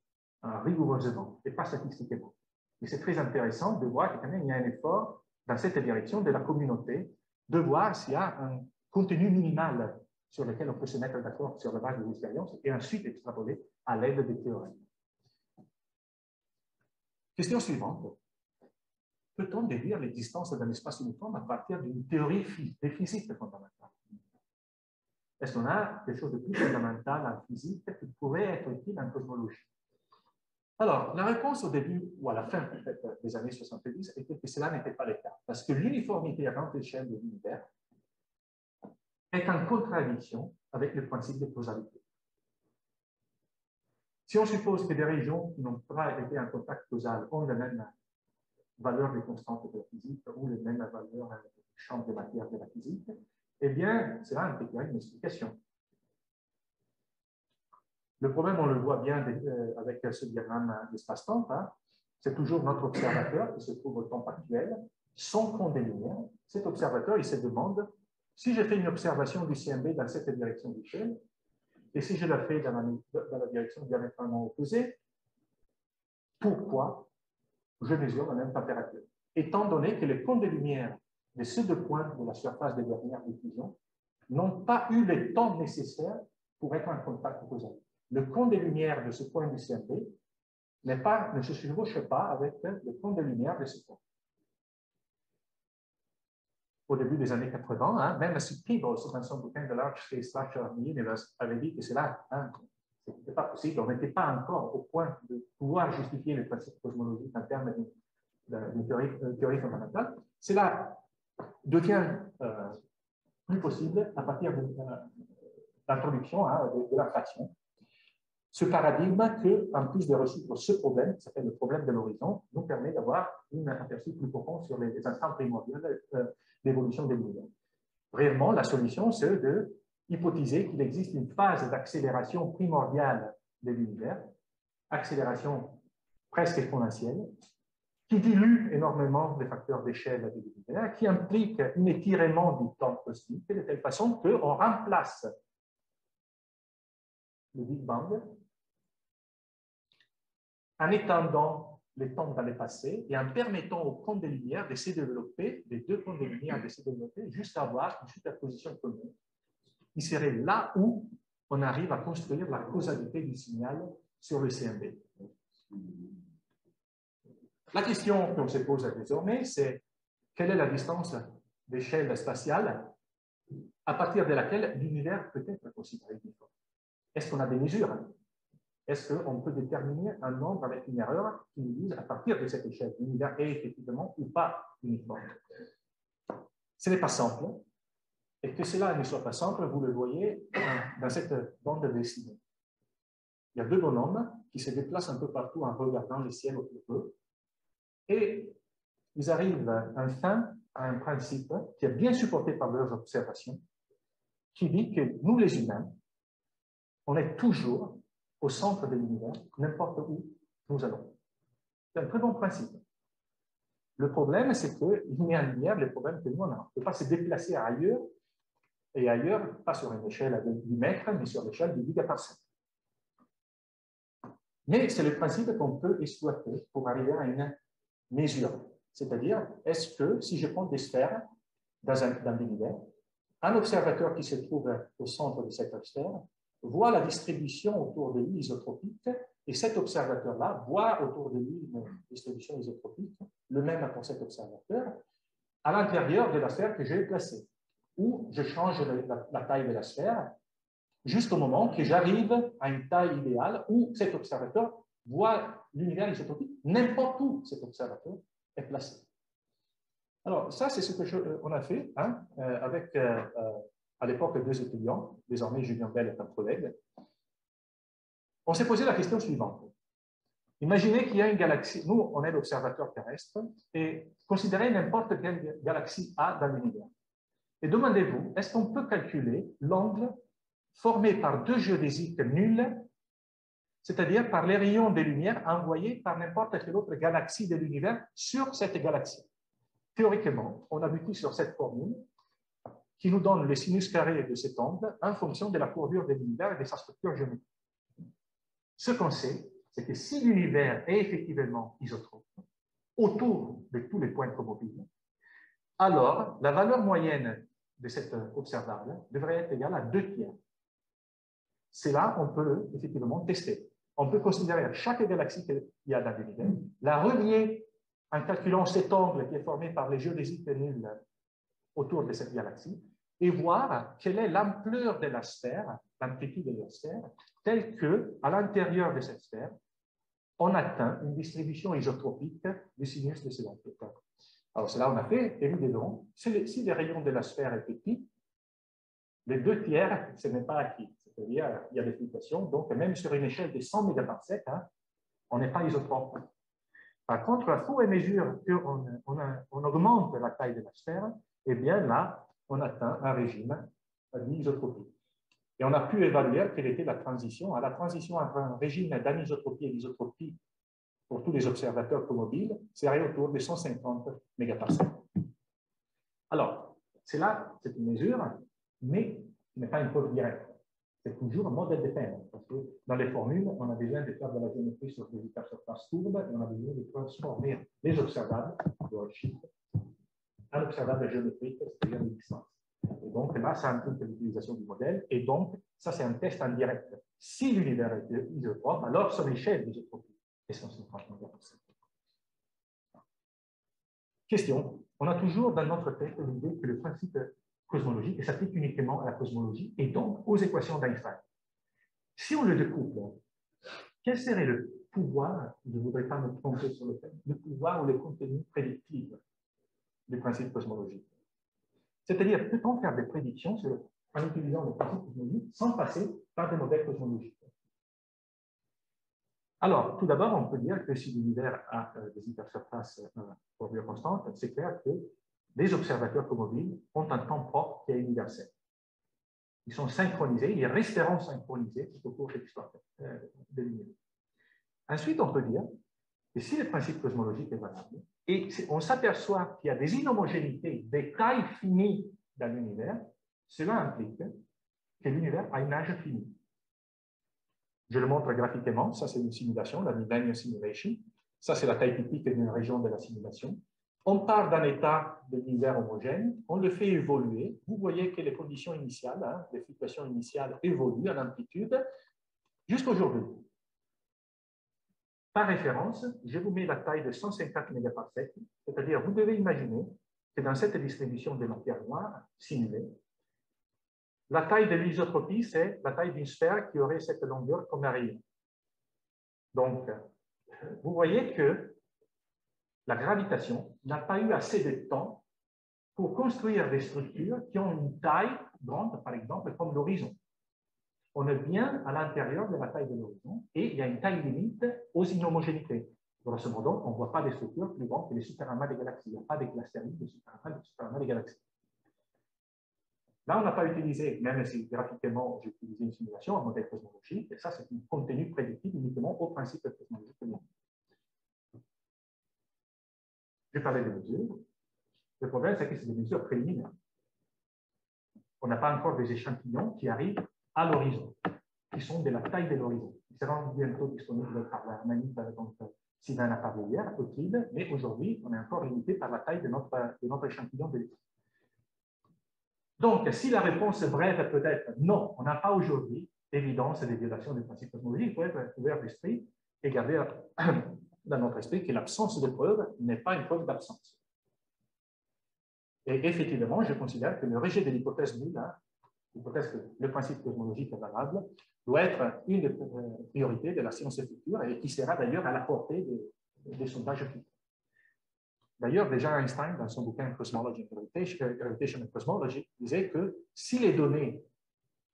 rigoureusement et pas statistiquement. Et c'est très intéressant de voir qu'il y a un effort dans cette direction de la communauté, de voir s'il y a un contenu minimal sur lequel on peut se mettre d'accord sur la base des expériences et ensuite extrapoler à l'aide des théories. Question suivante. Peut-on déduire les distances dans l'espace uniforme à partir d'une théorie des physiques fondamentales? Est-ce qu'on a quelque chose de plus fondamental en physique qui pourrait être utile en cosmologie? Alors, la réponse au début ou à la fin des années 70 était que cela n'était pas le cas, parce que l'uniformité à grande échelle de l'univers est en contradiction avec le principe de causalité. Si on suppose que des régions qui n'ont pas été en contact causal ont la même valeur des constantes de la physique ou les mêmes valeurs du champ de matière de la physique, eh bien, cela impliquerait une explication. Le problème, on le voit bien avec ce diagramme d'espace-temps, hein. C'est toujours notre observateur qui se trouve au temps actuel, son compte des lumières. Cet observateur, il se demande, si je fais une observation du CMB dans cette direction d'échelle, et si je la fais dans la direction diamétralement opposée, pourquoi je mesure la même température? Étant donné que les comptes de lumière de ces deux points de la surface de dernière diffusion n'ont pas eu le temps nécessaire pour être en contact causal. Le compte de lumière de ce point du CMB ne se chevauche pas avec le compte de lumière de ce point. Au début des années 80, hein, même si Peebles, dans son bouquin de Large Scale Structure of the Universe, avait dit que cela, hein, ce n'était pas possible, on n'était pas encore au point de pouvoir justifier les principes cosmologiques en termes d'une théorie fondamentale, cela devient plus possible à partir de l'introduction de la fraction. Ce paradigme en plus de résoudre ce problème, qui s'appelle le problème de l'horizon, nous permet d'avoir un aperçu plus profond sur les instants primordiaux d'évolution des l'univers. Réellement, la solution, c'est de hypothéser qu'il existe une phase d'accélération primordiale de l'univers, accélération presque exponentielle, qui dilue énormément les facteurs d'échelle de l'univers, qui implique un étirement du temps cosmique de telle façon qu'on remplace le Big Bang en étendant les temps dans le passé et en permettant aux comptes de lumière de se développer, les deux comptes de lumière de se développer, jusqu'à avoir une superposition commune, qui serait là où on arrive à construire la causalité du signal sur le CMB. La question qu'on se pose désormais, c'est quelle est la distance d'échelle spatiale à partir de laquelle l'univers peut être considéré uniforme? Est-ce qu'on a des mesures? Est-ce qu'on peut déterminer un nombre avec une erreur qui nous dise à partir de cette échelle, l'univers est effectivement ou pas uniforme? Ce n'est pas simple. Et que cela ne soit pas simple, vous le voyez dans cette bande dessinée. Il y a deux bonhommes qui se déplacent un peu partout en regardant le ciel autour d'eux. Et ils arrivent enfin à un principe qui est bien supporté par leurs observations, qui dit que nous, les humains, on est toujours au centre de l'univers, n'importe où nous allons. C'est un très bon principe. Le problème, c'est qu'il met en lumière les problèmes que nous on a. On ne peut pas se déplacer ailleurs, et ailleurs, pas sur une échelle de 10 mètres, mais sur l'échelle de gigaparsec. Mais c'est le principe qu'on peut exploiter pour arriver à une mesure. C'est-à-dire, est-ce que si je prends des sphères dans l'univers, un observateur qui se trouve au centre de cette sphère voit la distribution autour de lui isotropique, et cet observateur-là voit autour de lui une distribution isotropique, le même pour cet observateur, à l'intérieur de la sphère que j'ai placée, où je change la taille de la sphère jusqu'au moment que j'arrive à une taille idéale où cet observateur voit l'univers isotropique n'importe où cet observateur est placé. Alors, ça, c'est ce qu'on a fait hein, avec, à l'époque, deux étudiants. Désormais, Julien Bell est un collègue. On s'est posé la question suivante. Imaginez qu'il y a une galaxie. Nous, on est l'observateur terrestre et considérez n'importe quelle galaxie A dans l'univers. Et demandez-vous, est-ce qu'on peut calculer l'angle formé par deux géodésiques nuls, c'est-à-dire par les rayons de lumière envoyés par n'importe quelle autre galaxie de l'univers sur cette galaxie? Théoriquement, on aboutit sur cette formule qui nous donne le sinus carré de cet angle en fonction de la courbure de l'univers et de sa structure géométrique. Ce qu'on sait, c'est que si l'univers est effectivement isotrope autour de tous les points mobiles, alors la valeur moyenne de cet observable devrait être égale à 2 tiers. C'est là on peut effectivement tester. On peut considérer chaque galaxie qu'il y a dans l'univers, la relier en calculant cet angle qui est formé par les géodésiques nulles autour de cette galaxie et voir quelle est l'ampleur de la sphère, l'amplitude de la sphère, telle qu'à l'intérieur de cette sphère, on atteint une distribution isotropique du sinus de ce vecteur. Alors, cela on a fait, évidemment, si les rayons de la sphère est petit, les 2 tiers, ce n'est pas acquis. C'est-à-dire, il y a des fluctuations, donc même sur une échelle de 100 mégaparsecs, on n'est pas isotrope. Par contre, à fur et à mesure qu'on augmente la taille de la sphère, eh bien là, on atteint un régime d'anisotropie. Et on a pu évaluer quelle était la transition. La transition entre un régime d'anisotropie et d'isotropie pour tous les observateurs mobiles serait autour de 150 mégaparsecs. Alors, c'est une mesure, mais ce n'est pas une preuve directe. C'est toujours un modèle de peine, parce que dans les formules, on a besoin de faire de la géométrie sur des hypersurfaces courbes et on a besoin de transformer les observables de Rothschild en observables géométriques, c'est-à-dire une distance. Et donc là, ça implique l'utilisation du modèle, et donc ça, c'est un test en direct. Si l'univers est isotrope, alors son échelle d'isotropie est 150 mégaparsecs. Question. On a toujours dans notre tête l'idée que le principe cosmologique s'applique uniquement à la cosmologie et donc aux équations d'Einstein. Si on le découple, quel serait le pouvoir, je ne voudrais pas me tromper sur le thème, le pouvoir ou le contenu prédictif du principe cosmologique? C'est-à-dire, peut-on faire des prédictions en utilisant le principe cosmologique sans passer par des modèles cosmologiques? Alors, tout d'abord, on peut dire que si l'univers a des hypersurfaces courbure constante, c'est clair que les observateurs mobiles ont un temps propre qui est universel. Ils sont synchronisés, ils resteront synchronisés tout au cours de l'histoire de l'univers. Ensuite, on peut dire que si le principe cosmologique est valable, et on s'aperçoit qu'il y a des inhomogénéités, des tailles finies dans l'univers, cela implique que l'univers a une âge fini. Je le montre graphiquement, ça c'est une simulation, la Millennium Simulation. Ça c'est la taille typique d'une région de la simulation. On part d'un état de l'univers homogène, on le fait évoluer. Vous voyez que les conditions initiales, les fluctuations initiales évoluent à l'amplitude jusqu'à aujourd'hui. Par référence, je vous mets la taille de 150 mégaparsecs, c'est-à-dire vous devez imaginer que dans cette distribution de matière noire simulée, la taille de l'isotropie, c'est la taille d'une sphère qui aurait cette longueur comme un rayon. Donc, vous voyez que la gravitation n'a pas eu assez de temps pour construire des structures qui ont une taille grande, par exemple, comme l'horizon. On est bien à l'intérieur de la taille de l'horizon et il y a une taille limite aux inhomogénéités. Grosso modo, on ne voit pas des structures plus grandes que les superamas des galaxies. Il n'y a pas de clustering de superamas des galaxies. Là, on n'a pas utilisé, même si graphiquement j'ai utilisé une simulation, un modèle cosmologique, et ça, c'est un contenu prédictif uniquement au principe cosmologique. Je parlais des mesures. Le problème, c'est que c'est des mesures préliminaires. On n'a pas encore des échantillons qui arrivent à l'horizon, qui sont de la taille de l'horizon. Ils seront bientôt disponibles par la manip, donc Sylvain a parlé hier, Euclide, mais aujourd'hui, on est encore limité par la taille de notre échantillon de l'équipe. Donc, si la réponse brève peut être non, on n'a pas aujourd'hui d'évidence des violations du principe cosmologique, il faut être ouvert d'esprit et garder dans notre esprit que l'absence de preuve n'est pas une preuve d'absence. Et effectivement, je considère que le rejet de l'hypothèse nulle, l'hypothèse que le principe cosmologique est valable, doit être une des priorités de la science future et qui sera d'ailleurs à la portée des sondages futurs. D'ailleurs, déjà Einstein, dans son bouquin Cosmology and Gravitation and Cosmology, disait que si les données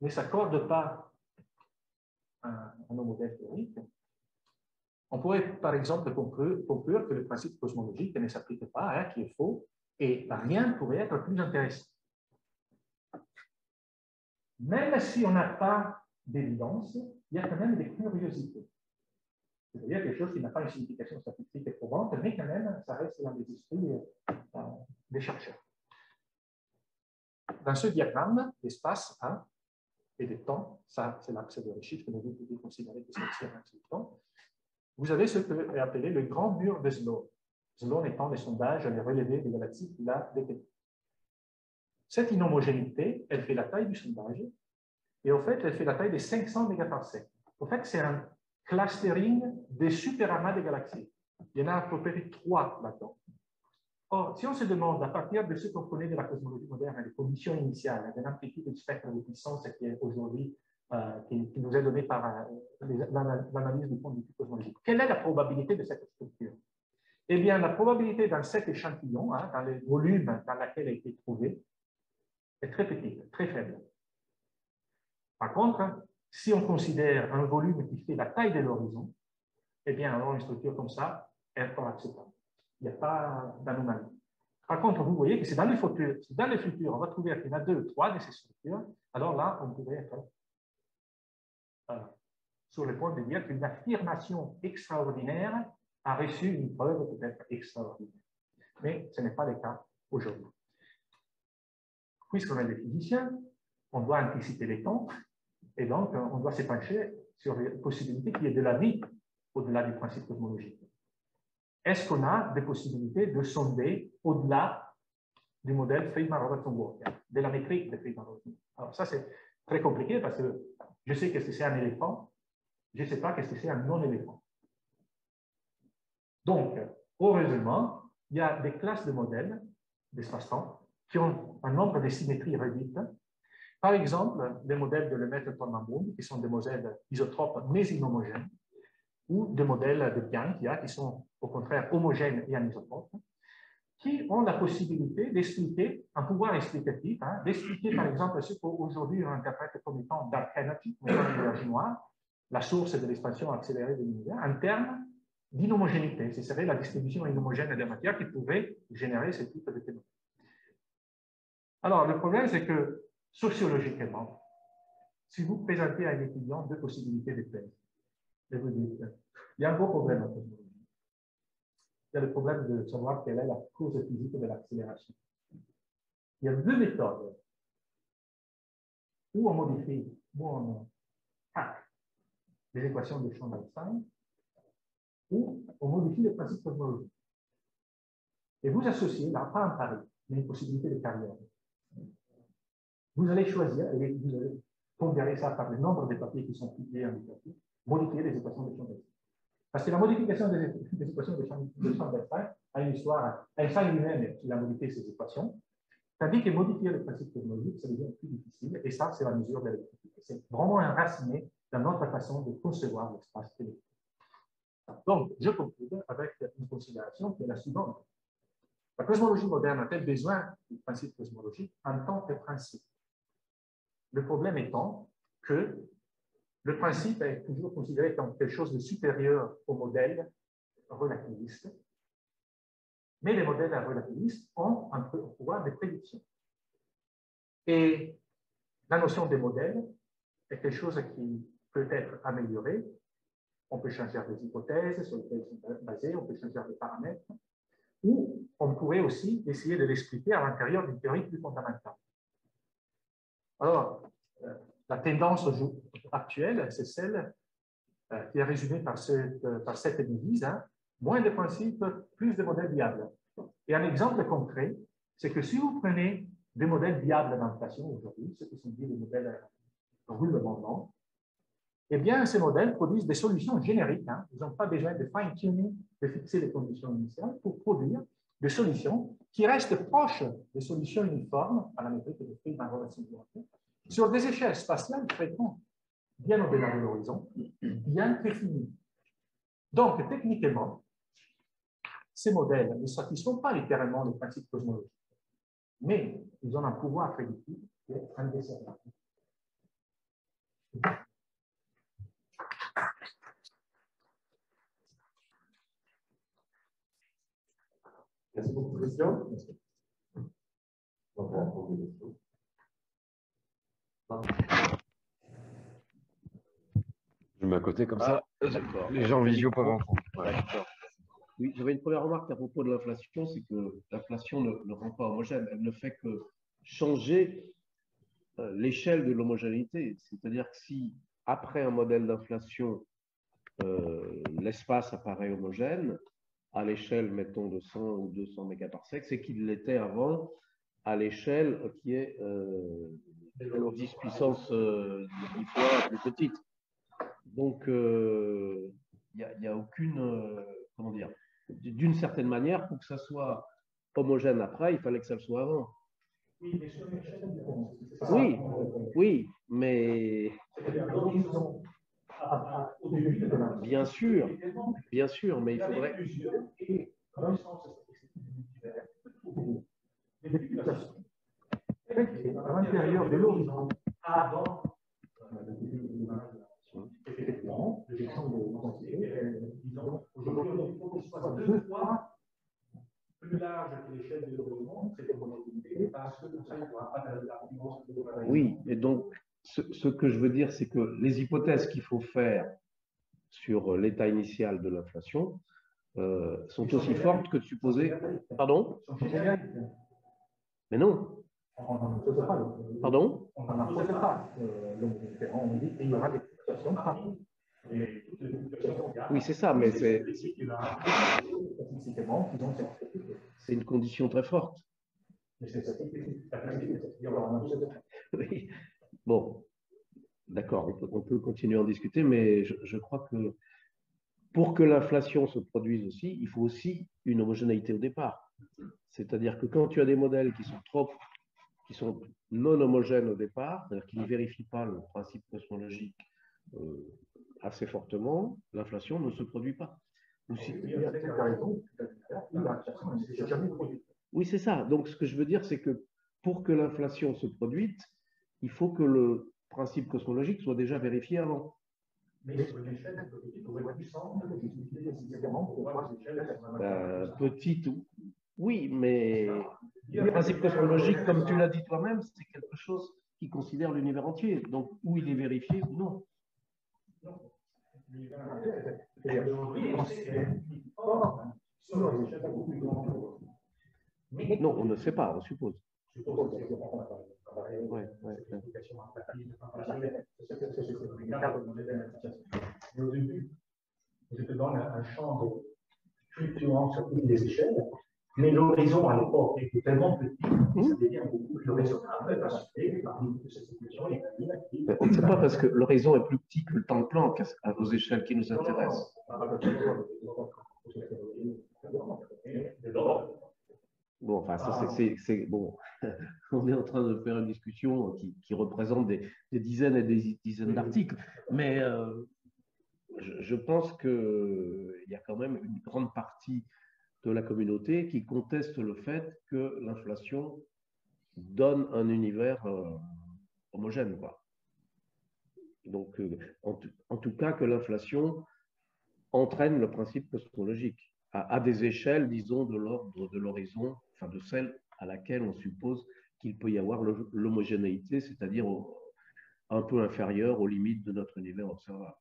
ne s'accordent pas à nos modèles théoriques, on pourrait, par exemple, conclure que le principe cosmologique ne s'applique pas, qui est faux, et rien ne pourrait être plus intéressant. Même si on n'a pas d'évidence, il y a quand même des curiosités. C'est-à-dire quelque chose qui n'a pas une signification statistique probante, mais quand même, ça reste dans les esprits des chercheurs. dans ce diagramme d'espace et de temps, ça c'est l'axe de Réchit, mais vous pouvez considérer que c'est aussi un axe de temps, vous avez ce que est appelé le grand mur de Sloan. Sloan étant les sondages, les relevés des galaxies qu'il a détectés. Cette inhomogénéité, elle fait la taille du sondage, et en fait, elle fait la taille des 500 mégaparsecs. En fait, c'est un clustering des superamas des galaxies. Il y en a à peu près 3 là-dedans. Or, si on se demande, à partir de ce qu'on connaît de la cosmologie moderne, des conditions initiales, de l'amplitude du spectre de puissance qui est aujourd'hui, qui nous est donnée par l'analyse du point de vue cosmologique, quelle est la probabilité de cette structure? Eh bien, la probabilité dans cet échantillon, dans le volume dans lequel elle a été trouvée, est très petite, très faible. Par contre, si on considère un volume qui fait la taille de l'horizon, eh bien, alors une structure comme ça est encore acceptable. Il n'y a pas d'anomalie. Par contre, vous voyez que c'est dans le futur, on va trouver qu'il y en a 2 ou 3 de ces structures, alors là, on pourrait être sur le point de dire qu'une affirmation extraordinaire a reçu une preuve peut-être extraordinaire. Mais ce n'est pas le cas aujourd'hui. Puisqu'on est des physiciens, on doit anticiper les temps, et donc on doit se pencher sur les possibilités qu'il y ait de la vie au-delà du principe cosmologique. Est-ce qu'on a des possibilités de sonder au-delà du modèle Feynman-Robertson-Walker, de la métrique de Feynman-Robertson? Alors ça, c'est très compliqué parce que je sais qu'est-ce que c'est un éléphant, je ne sais pas qu'est-ce que c'est un non-éléphant. Donc, heureusement, il y a des classes de modèles d'espace-temps qui ont un nombre de symétries réduites. Par exemple, les modèles de Lemaitre-Tornambund, qui sont des modèles isotropes mais inhomogènes, ou des modèles de Bianchi, qui sont au contraire homogènes et anisotropes, qui ont la possibilité d'expliquer, un pouvoir explicatif, d'expliquer par exemple ce qu'aujourd'hui on interprète comme étant dark energy, comme étant l'énergie noire, la source de l'expansion accélérée de l'univers, en termes d'inhomogénéité. Ce serait la distribution inhomogène des matières qui pourrait générer ce type de phénomène. Alors, le problème, c'est que sociologiquement, si vous présentez à un étudiant 2 possibilités de thèse, et vous dites, il y a un gros problème en cosmologie. Il y a le problème de savoir quelle est la cause physique de l'accélération. Il y a 2 méthodes. Ou on modifie, ou on hack les équations de champ d'Einstein, ou on modifie les principes cosmologiques. Et vous associez, là, pas un pari, mais une possibilité de carrière. Vous allez choisir, et vous allez pondérer ça par le nombre de papiers qui sont publiés en littérature, modifier les équations de champ d'Einstein. Parce que la modification des équations de champ d'Einstein a une histoire. Einstein lui-même, il a modifié ces équations, tandis que modifier le principe cosmologique, ça devient plus difficile, et ça, c'est la mesure de l'électricité. C'est vraiment enraciné dans notre façon de concevoir l'espace électrique. Donc, je conclue avec une considération qui est la suivante. La cosmologie moderne a-t-elle besoin du principe cosmologique en tant que principe? Le problème étant que le principe est toujours considéré comme quelque chose de supérieur au modèle relativiste, mais les modèles relativistes ont un pouvoir de prédiction. Et la notion des modèles est quelque chose qui peut être amélioré. On peut changer les hypothèses sur lesquelles ils sont basés, on peut changer les paramètres, ou on pourrait aussi essayer de l'expliquer à l'intérieur d'une théorie plus fondamentale. Alors, la tendance actuelle, c'est celle qui est résumée par cette devise, moins de principes, plus de modèles viables. Et un exemple concret, c'est que si vous prenez des modèles viables d'inflation aujourd'hui, ce qui sont dit des modèles roulement, eh bien, ces modèles produisent des solutions génériques. Ils n'ont pas besoin de fine-tuning, de fixer les conditions initiales pour produire des solutions qui restent proches des solutions uniformes à la métrique de Feynman-Robertson-Walker sur des échelles spatiales très grandes, bien au-delà de l'horizon, bien définies. Donc, techniquement, ces modèles ne satisfont pas littéralement les principes cosmologiques, mais ils ont un pouvoir prédictif qui est indécernable. Merci beaucoup, Christian. On va prendre des questions. Je mets à côté comme ça. Les gens en visio peuvent entendre. Ouais. Oui, j'avais une première remarque à propos de l'inflation, c'est que l'inflation ne rend pas homogène. Elle ne fait que changer l'échelle de l'homogénéité. C'est-à-dire que si, après un modèle d'inflation, l'espace apparaît homogène, à l'échelle, mettons, de 100 ou 200 mégaparsecs, c'est qu'il l'était avant à l'échelle qui est 10 puissance 10 fois plus petite. Donc, il n'y a aucune, comment dire, d'une certaine manière, pour que ça soit homogène après, il fallait que ça le soit avant. Oui, oui, mais bien sûr, mais il faudrait. À l'intérieur de l'horizon, avant effectivement, le champ de pensée, disons, aujourd'hui, il soit 2 fois plus large que l'échelle de l'horizon, c'est l'homogénéité, parce que tout ça, il ne pourra pas faire l'argument. Oui, et donc, ce que je veux dire, c'est que les hypothèses qu'il faut faire sur l'état initial de l'inflation sont aussi fortes que de supposer. Pardon? Mais non. On n'en impose pas. Pardon? On n'en impose pas. On dit qu'il y aura des situations partout. Oui, c'est ça, mais c'est une condition très forte. Oui. Bon, d'accord, on peut continuer à en discuter, mais je crois que pour que l'inflation se produise aussi, il faut aussi une homogénéité au départ. C'est-à-dire que quand tu as des modèles qui sont non homogènes au départ, c'est-à-dire qui ne vérifient pas le principe cosmologique assez fortement, l'inflation ne se produit pas. Oui, c'est ça. Donc, ce que je veux dire, c'est que pour que l'inflation se produise, il faut que le principe cosmologique soit déjà vérifié avant. Petite, oui, mais le principe cosmologique, comme tu l'as dit toi-même, c'est quelque chose qui considère l'univers entier. Donc, où il est vérifié ou non. Non, on ne sait pas, on suppose. Ouais. Mais au début, je te donne un champ de fluctuant sur toutes les échelles, mais l'horizon à l'époque était tellement petit, ça devient beaucoup plus raisonnable parce que parmi toutes ces situations, il y a on ne sait pas parce que l'horizon est plus petit que le temps de Planck à vos échelles qui nous intéressent. Bon, enfin, ça, c'est bon. On est en train de faire une discussion qui représente des dizaines et des dizaines d'articles, mais je pense qu'il y a quand même une grande partie de la communauté qui conteste le fait que l'inflation donne un univers homogène, quoi. Donc, en tout cas, que l'inflation entraîne le principe cosmologique à des échelles, disons, de l'ordre de l'horizon, enfin de celle à laquelle on suppose qu'il peut y avoir l'homogénéité, c'est-à-dire un peu inférieure aux limites de notre univers observable.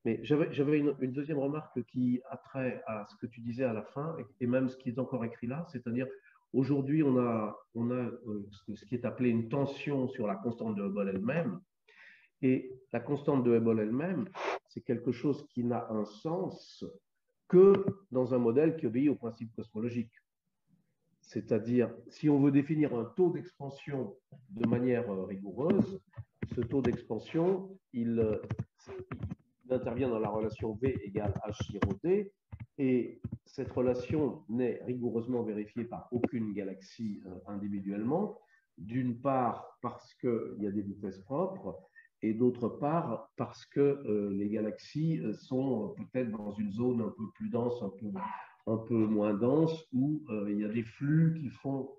Mais j'avais une deuxième remarque qui a trait à ce que tu disais à la fin, et même ce qui est encore écrit là, c'est-à-dire aujourd'hui, on a ce qui est appelé une tension sur la constante de Hubble elle-même, et la constante de Hubble elle-même, c'est quelque chose qui n'a un sens que dans un modèle qui obéit au principe cosmologique. C'est-à-dire, si on veut définir un taux d'expansion de manière rigoureuse, ce taux d'expansion, il intervient dans la relation V égale H rho D, et cette relation n'est rigoureusement vérifiée par aucune galaxie individuellement, d'une part parce qu'il y a des vitesses propres, et d'autre part parce que les galaxies sont peut-être dans une zone un peu plus dense, un peu moins dense, où il y a des flux qui font...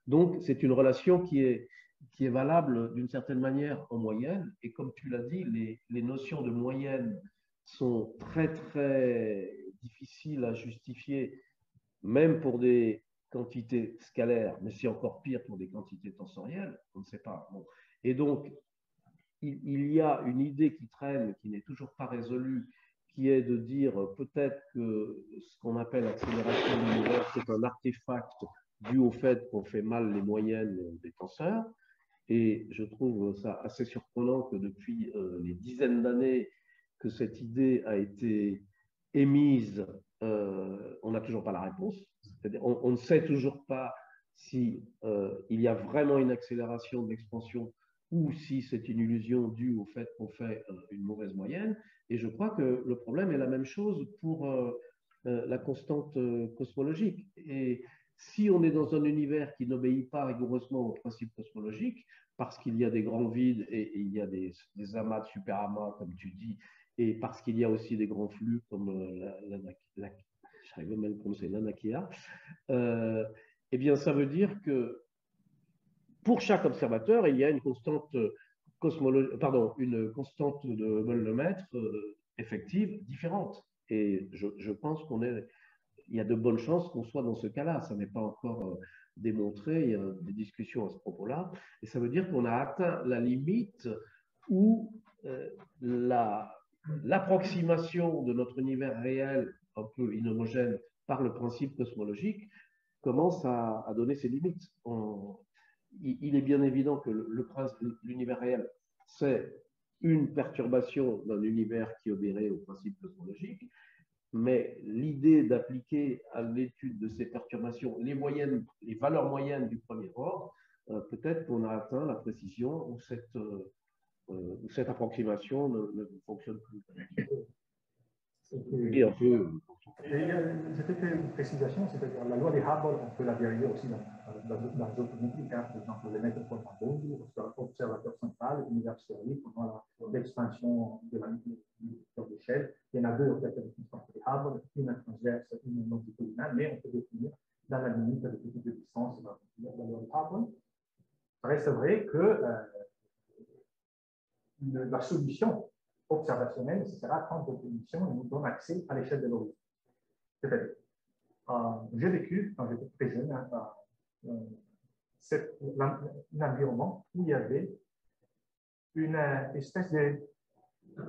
Donc, c'est une relation qui est valable d'une certaine manière en moyenne, et comme tu l'as dit, les notions de moyenne sont très, très difficiles à justifier, même pour des quantités scalaires, mais c'est encore pire pour des quantités tensorielles, on ne sait pas. Bon. Et donc, il y a une idée qui traîne, qui n'est toujours pas résolue, qui est de dire peut-être que ce qu'on appelle l'accélération de l'univers, c'est un artefact dû au fait qu'on fait mal les moyennes des tenseurs. Et je trouve ça assez surprenant que depuis les dizaines d'années que cette idée a été émise, on n'a toujours pas la réponse. C'est-à-dire, on ne sait toujours pas si il y a vraiment une accélération de l'expansion ou si c'est une illusion due au fait qu'on fait une mauvaise moyenne. Et je crois que le problème est la même chose pour la constante cosmologique. Et si on est dans un univers qui n'obéit pas rigoureusement aux principes cosmologiques, parce qu'il y a des grands vides et il y a des amas de super-amas, comme tu dis, et parce qu'il y a aussi des grands flux comme j'arrive même à prononcer l'Anakia, eh bien, ça veut dire que pour chaque observateur, il y a une constante une constante de volumètre effective différente. Et je pense il y a de bonnes chances qu'on soit dans ce cas-là. Ça n'est pas encore démontré, il y a des discussions à ce propos-là. Et ça veut dire qu'on a atteint la limite où l'approximation de notre univers réel, un peu inhomogène par le principe cosmologique, commence à donner ses limites. Il est bien évident que l'univers réel, c'est une perturbation d'un univers qui obéirait au principe cosmologique, mais l'idée d'appliquer à l'étude de ces perturbations les valeurs moyennes du premier ordre, peut-être qu'on a atteint la précision où cette approximation ne fonctionne plus. Et un peu. C'était une précisation, c'est-à-dire la loi des Hubble, on peut la dériver aussi dans d'autres métriques. Par exemple, les mettre comme un bon observateur central, univers sphérique, pendant l'expansion de l'échelle. Il y en a deux, en fait, avec des Hubble, une transverse, une longitudinale, mais on peut définir dans la limite de petite distance la loi des Hubble. Ça reste vrai que la solution observationnelle, ce sera quand notre émission nous donne accès à l'échelle de l'horizon. C'est-à-dire, j'ai vécu, quand j'étais très jeune, un environnement où il y avait une espèce de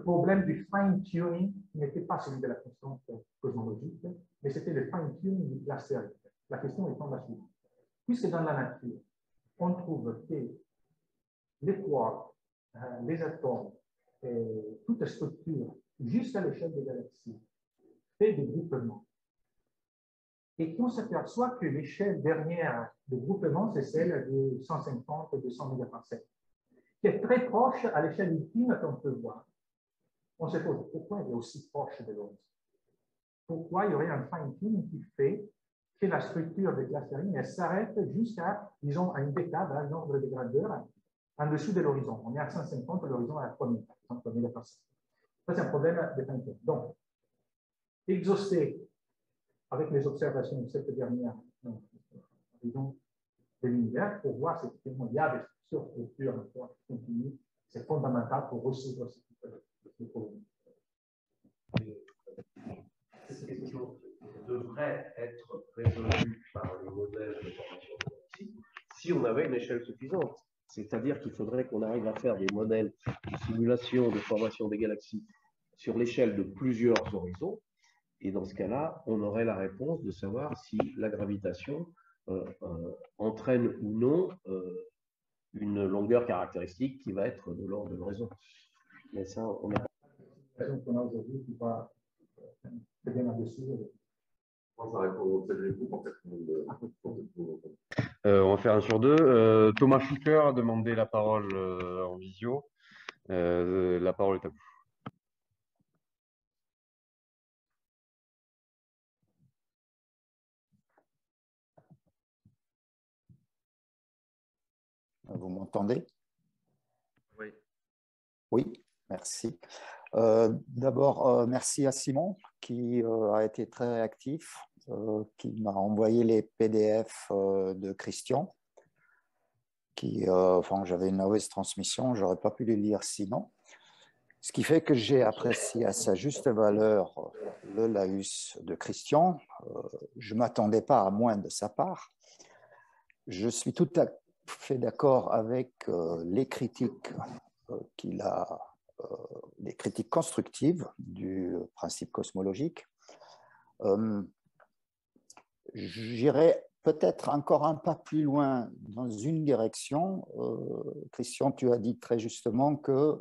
problème du fine-tuning qui n'était pas celui de la constante cosmologique, mais c'était le fine-tuning du clustering. La question étant la suivante. Puisque dans la nature, on trouve que les quarks, les atomes, toute structure, jusqu'à l'échelle des galaxies, fait des groupements. Et qu'on s'aperçoit que l'échelle dernière de groupement, c'est celle de 150-200 mégaparsecs, qui est très proche à l'échelle ultime qu'on peut voir. On se pose pourquoi elle est aussi proche de l'horizon? Pourquoi il y aurait un fine-tuning qui fait que la structure de clustering s'arrête jusqu'à, disons, à une décade, à un nombre de grandeur en dessous de l'horizon. On est à 150, l'horizon est à 3000, par exemple, mégaparsecs. Ça, c'est un problème de fine-tuning. Donc, exaucer avec les observations de cette dernière horizon de l'univers pour voir si effectivement il y a des surstructures continues, c'est fondamental pour résoudre ce problème. Cette question devrait être résolue par le modèle de formation de galaxies si on avait une échelle suffisante. C'est-à-dire qu'il faudrait qu'on arrive à faire des modèles de simulation de formation des galaxies sur l'échelle de plusieurs horizons. Et dans ce cas-là, on aurait la réponse de savoir si la gravitation entraîne ou non une longueur caractéristique qui va être de l'ordre de l'horizon. Mais ça, on a... La question qu'on a aujourd'hui qui va très bien là-dessus. Ça répond au on va faire un sur deux. Thomas Schucker a demandé la parole en visio. La parole est à vous. Vous m'entendez? Oui. Oui, merci. D'abord, merci à Simon qui a été très réactif, qui m'a envoyé les PDF de Christian, enfin, j'avais une mauvaise transmission, je n'aurais pas pu les lire sinon. Ce qui fait que j'ai apprécié à sa juste valeur le laïus de Christian. Je ne m'attendais pas à moins de sa part. Je suis tout à fait d'accord avec les critiques qu'il a, les critiques constructives du principe cosmologique. J'irai peut-être encore un pas plus loin dans une direction. Christian, tu as dit très justement que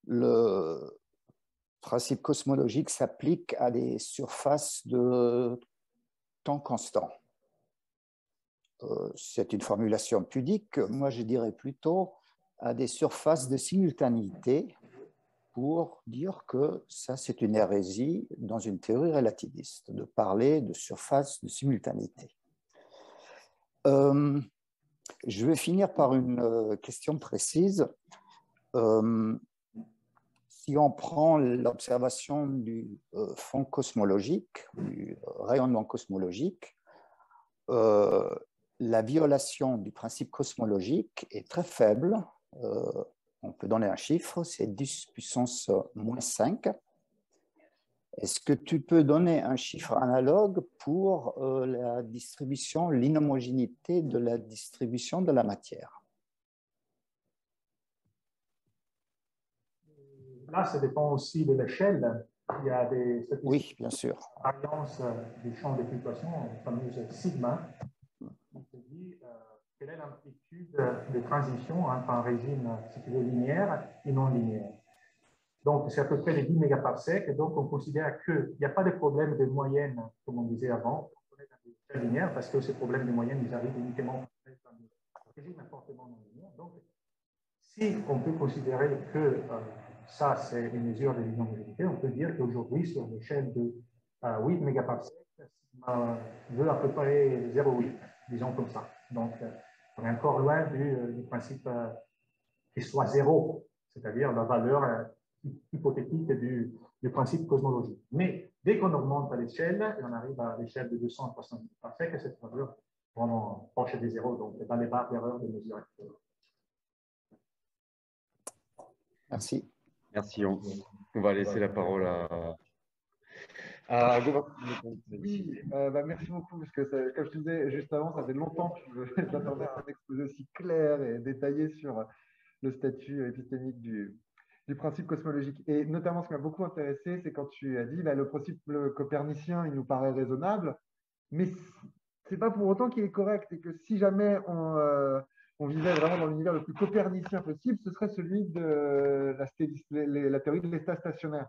le principe cosmologique s'applique à des surfaces de temps constant. C'est une formulation pudique. Moi, je dirais plutôt à des surfaces de simultanéité pour dire que ça, c'est une hérésie dans une théorie relativiste, de parler de surface de simultanéité. Je vais finir par une question précise. Si on prend l'observation du fond cosmologique, du rayonnement cosmologique, la violation du principe cosmologique est très faible. On peut donner un chiffre, c'est 10 puissance moins 5. Est-ce que tu peux donner un chiffre analogue pour la distribution, l'inhomogénéité de la distribution de la matière? Là, ça dépend aussi de l'échelle. Il y a des statistiques. Oui, bien sûr. Variance du champ de fluctuation, la fameuse sigma, qui te dit quelle est l'amplitude de transition entre un régime, si tu veux, linéaire et non linéaire. Donc, c'est à peu près les 10 mégaparsecs. Et donc, on considère qu'il n'y a pas de problème de moyenne, comme on disait avant, on est dans des échelles linéaires, parce que ces problèmes de moyenne, ils arrivent uniquement dans des régimes fortement non linéaires. Donc, si on peut considérer que ça, c'est une mesure de l'inhomogénéité, on peut dire qu'aujourd'hui, sur l'échelle de 8 mégaparsecs, sigma veut à peu près 0,8, disons comme ça. Donc, on est encore loin du principe qu'il soit zéro, c'est-à-dire la valeur hypothétique du principe cosmologique. Mais dès qu'on augmente à l'échelle, et on arrive à l'échelle de 200 à 300 parsecs, cette valeur est vraiment proche des zéros, donc dans les barres d'erreur de mesure actuelle. Merci. Merci. On va laisser la parole à Gauvin. Oui, merci beaucoup, parce que comme je te disais juste avant, ça fait longtemps que j'attendais un exposé aussi clair et détaillé sur le statut épistémique du principe cosmologique. Et notamment, ce qui m'a beaucoup intéressé, c'est quand tu as dit le principe copernicien, il nous paraît raisonnable, mais c'est pas pour autant qu'il est correct, et que si jamais on vivait vraiment dans l'univers le plus copernicien possible, ce serait celui de la théorie de l'état stationnaire.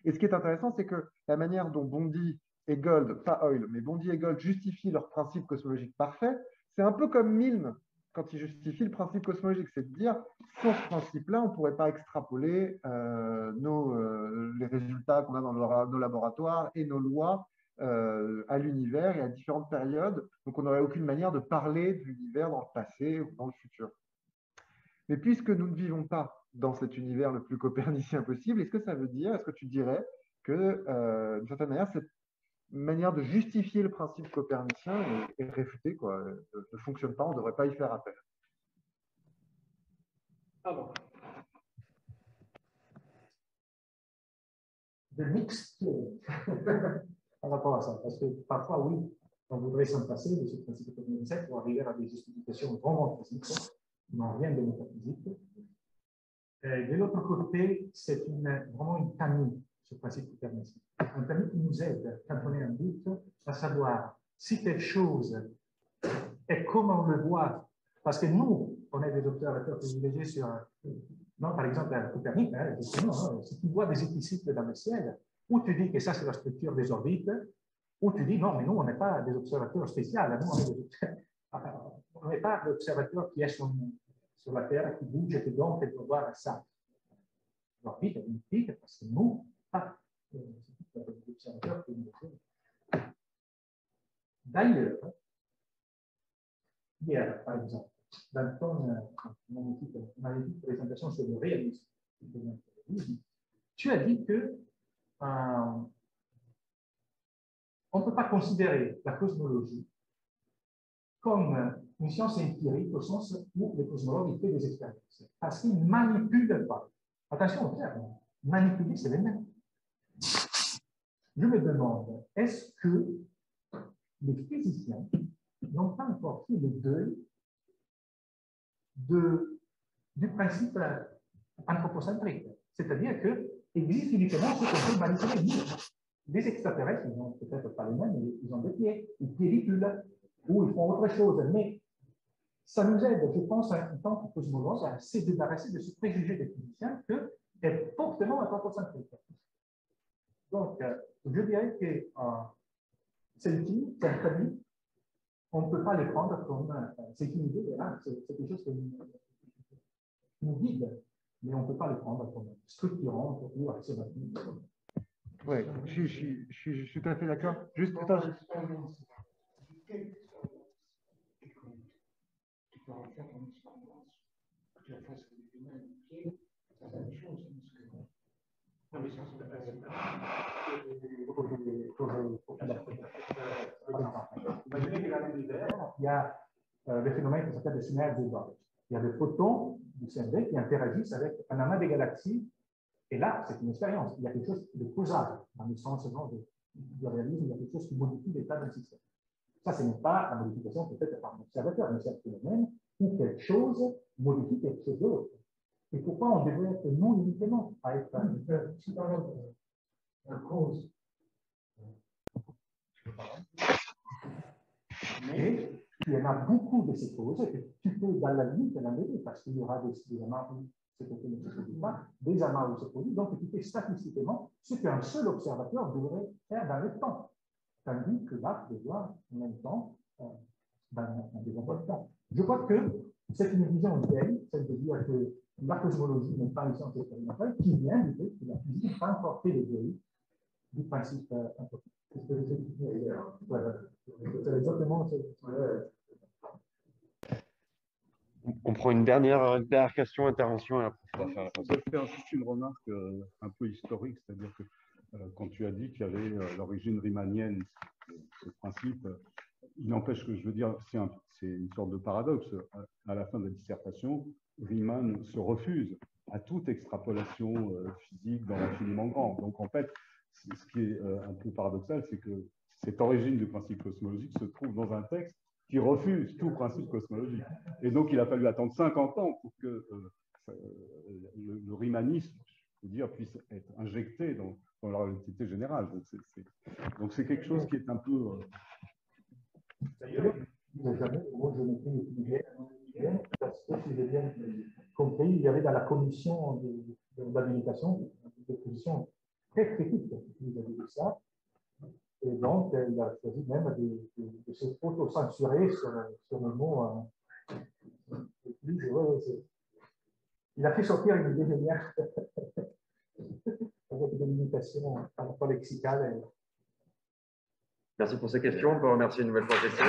Et ce qui est intéressant, c'est que la manière dont Bondy et Gold, pas Hoyle, mais Bondy et Gold justifient leur principe cosmologique parfait, c'est un peu comme Milne quand il justifie le principe cosmologique, c'est de dire, sans ce principe-là, on ne pourrait pas extrapoler les résultats qu'on a dans nos laboratoires et nos lois à l'univers et à différentes périodes. Donc, on n'aurait aucune manière de parler de l'univers dans le passé ou dans le futur. Mais puisque nous ne vivons pas dans cet univers le plus copernicien possible, est-ce que ça veut dire, est-ce que tu dirais que, d'une certaine manière, cette manière de justifier le principe copernicien est réfutée, quoi, ne fonctionne pas, on ne devrait pas y faire appel? Ah bon. De mixed par rapport à ça, parce que parfois, oui, on voudrait s'en passer de ce principe copernicien pour arriver à des justifications vraiment physiques, non rien de métaphysique. De l'autre côté, c'est vraiment une tamis, ce principe copernicien. Un tamis qui nous aide, quand on est en doute, à savoir si quelque chose est comme on le voit, parce que nous, on est des observateurs privilégiés sur, non, par exemple, Copernic, justement, si tu vois des épicycles dans le ciel, ou tu dis que ça, c'est la structure des orbites, ou tu dis non, mais nous, on n'est pas des observateurs spéciaux, on n'est pas l'observateur qui est sur la Terre, qui bouge et donc il faut voir ça. L'orbite est unique parce que nous, pas l'observateur privilégié. D'ailleurs, hier, par exemple, dans ton magnifique présentation sur le réalisme, tu as dit que on ne peut pas considérer la cosmologie comme une science empirique au sens où le cosmologue fait des expériences, parce qu'il ne manipule pas. Attention au terme, manipuler, c'est le même. Je me demande, est-ce que les physiciens n'ont pas encore fait le deuil du principe anthropocentrique? C'est-à-dire qu'il existe uniquement ce qu'on peut manipuler. Les extraterrestres, ils n'ont peut-être pas les mêmes, mais ils ont des pieds, ils pédiculent, ou ils font autre chose. Mais ça nous aide, je pense, en tant que cosmologue, à se débarrasser de ce préjugé des physiciens que est fortement anthropocentrique. Donc, je dirais que c'est utile, c'est un crédit. On ne peut pas les prendre comme c'est une idée, c'est quelque chose qui nous guide, mais on ne peut pas les prendre comme structurant ou accélératif. Oui, je suis tout à fait d'accord. Juste, attends, Imaginez que dans l'univers, il y a des phénomènes qui s'appellent des synergies. Il y a des photons du CMB qui interagissent avec un amas de galaxies. Et là, c'est une expérience. Il y a quelque chose de causal, dans le sens de réalisme, il y a quelque chose qui modifie l'état d'un système. Ça, ce n'est pas la modification peut-être par un observateur, mais c'est un phénomène où quelque chose modifie quelque chose d'autre. Et pourquoi on devrait être nous uniquement à être la cause? Mais il y en a beaucoup de ces causes et tu peux, dans la limite, en aider parce qu'il y aura des amas où ce côté ne se produit pas, des amas où se produit. Donc, tu fais statistiquement ce qu'un seul observateur devrait faire dans le temps. Tandis que là, tu dois en même temps dans des emplois de temps. Je crois que c'est une vision vieille, celle de dire que la cosmologie n'est pas une science expérimentale, qui vient du fait que la physique n'a pas encore fait les théories du principe anthropique. C'est exactement ça. On prend une dernière question, intervention, et après on va faire. Je vais faire juste une remarque un peu historique, c'est-à-dire que quand tu as dit qu'il y avait l'origine riemannienne, ce principe, il n'empêche que je veux dire, c'est une sorte de paradoxe. À la fin de la dissertation, Riemann se refuse à toute extrapolation physique dans l'infiniment grand. Donc en fait, ce qui est un peu paradoxal, c'est que cette origine du principe cosmologique se trouve dans un texte qui refuse tout principe cosmologique. Et donc, il a fallu attendre 50 ans pour que le riemannisme, je veux dire, puisse être injecté dans la relativité générale. Donc, c'est quelque chose qui est un peu... D'ailleurs, moi, je m'étais étudié parce que, si j'ai bien compris, il y avait dans la commission d'habilitation des positions très critiques vis-à-vis de ça. Et donc, il a choisi même de se auto-censurer sur le mot. Il a fait sortir une idée géniale avec des limitations à la fois lexicales. Merci pour ces questions. On peut remercier une nouvelle fois Christian.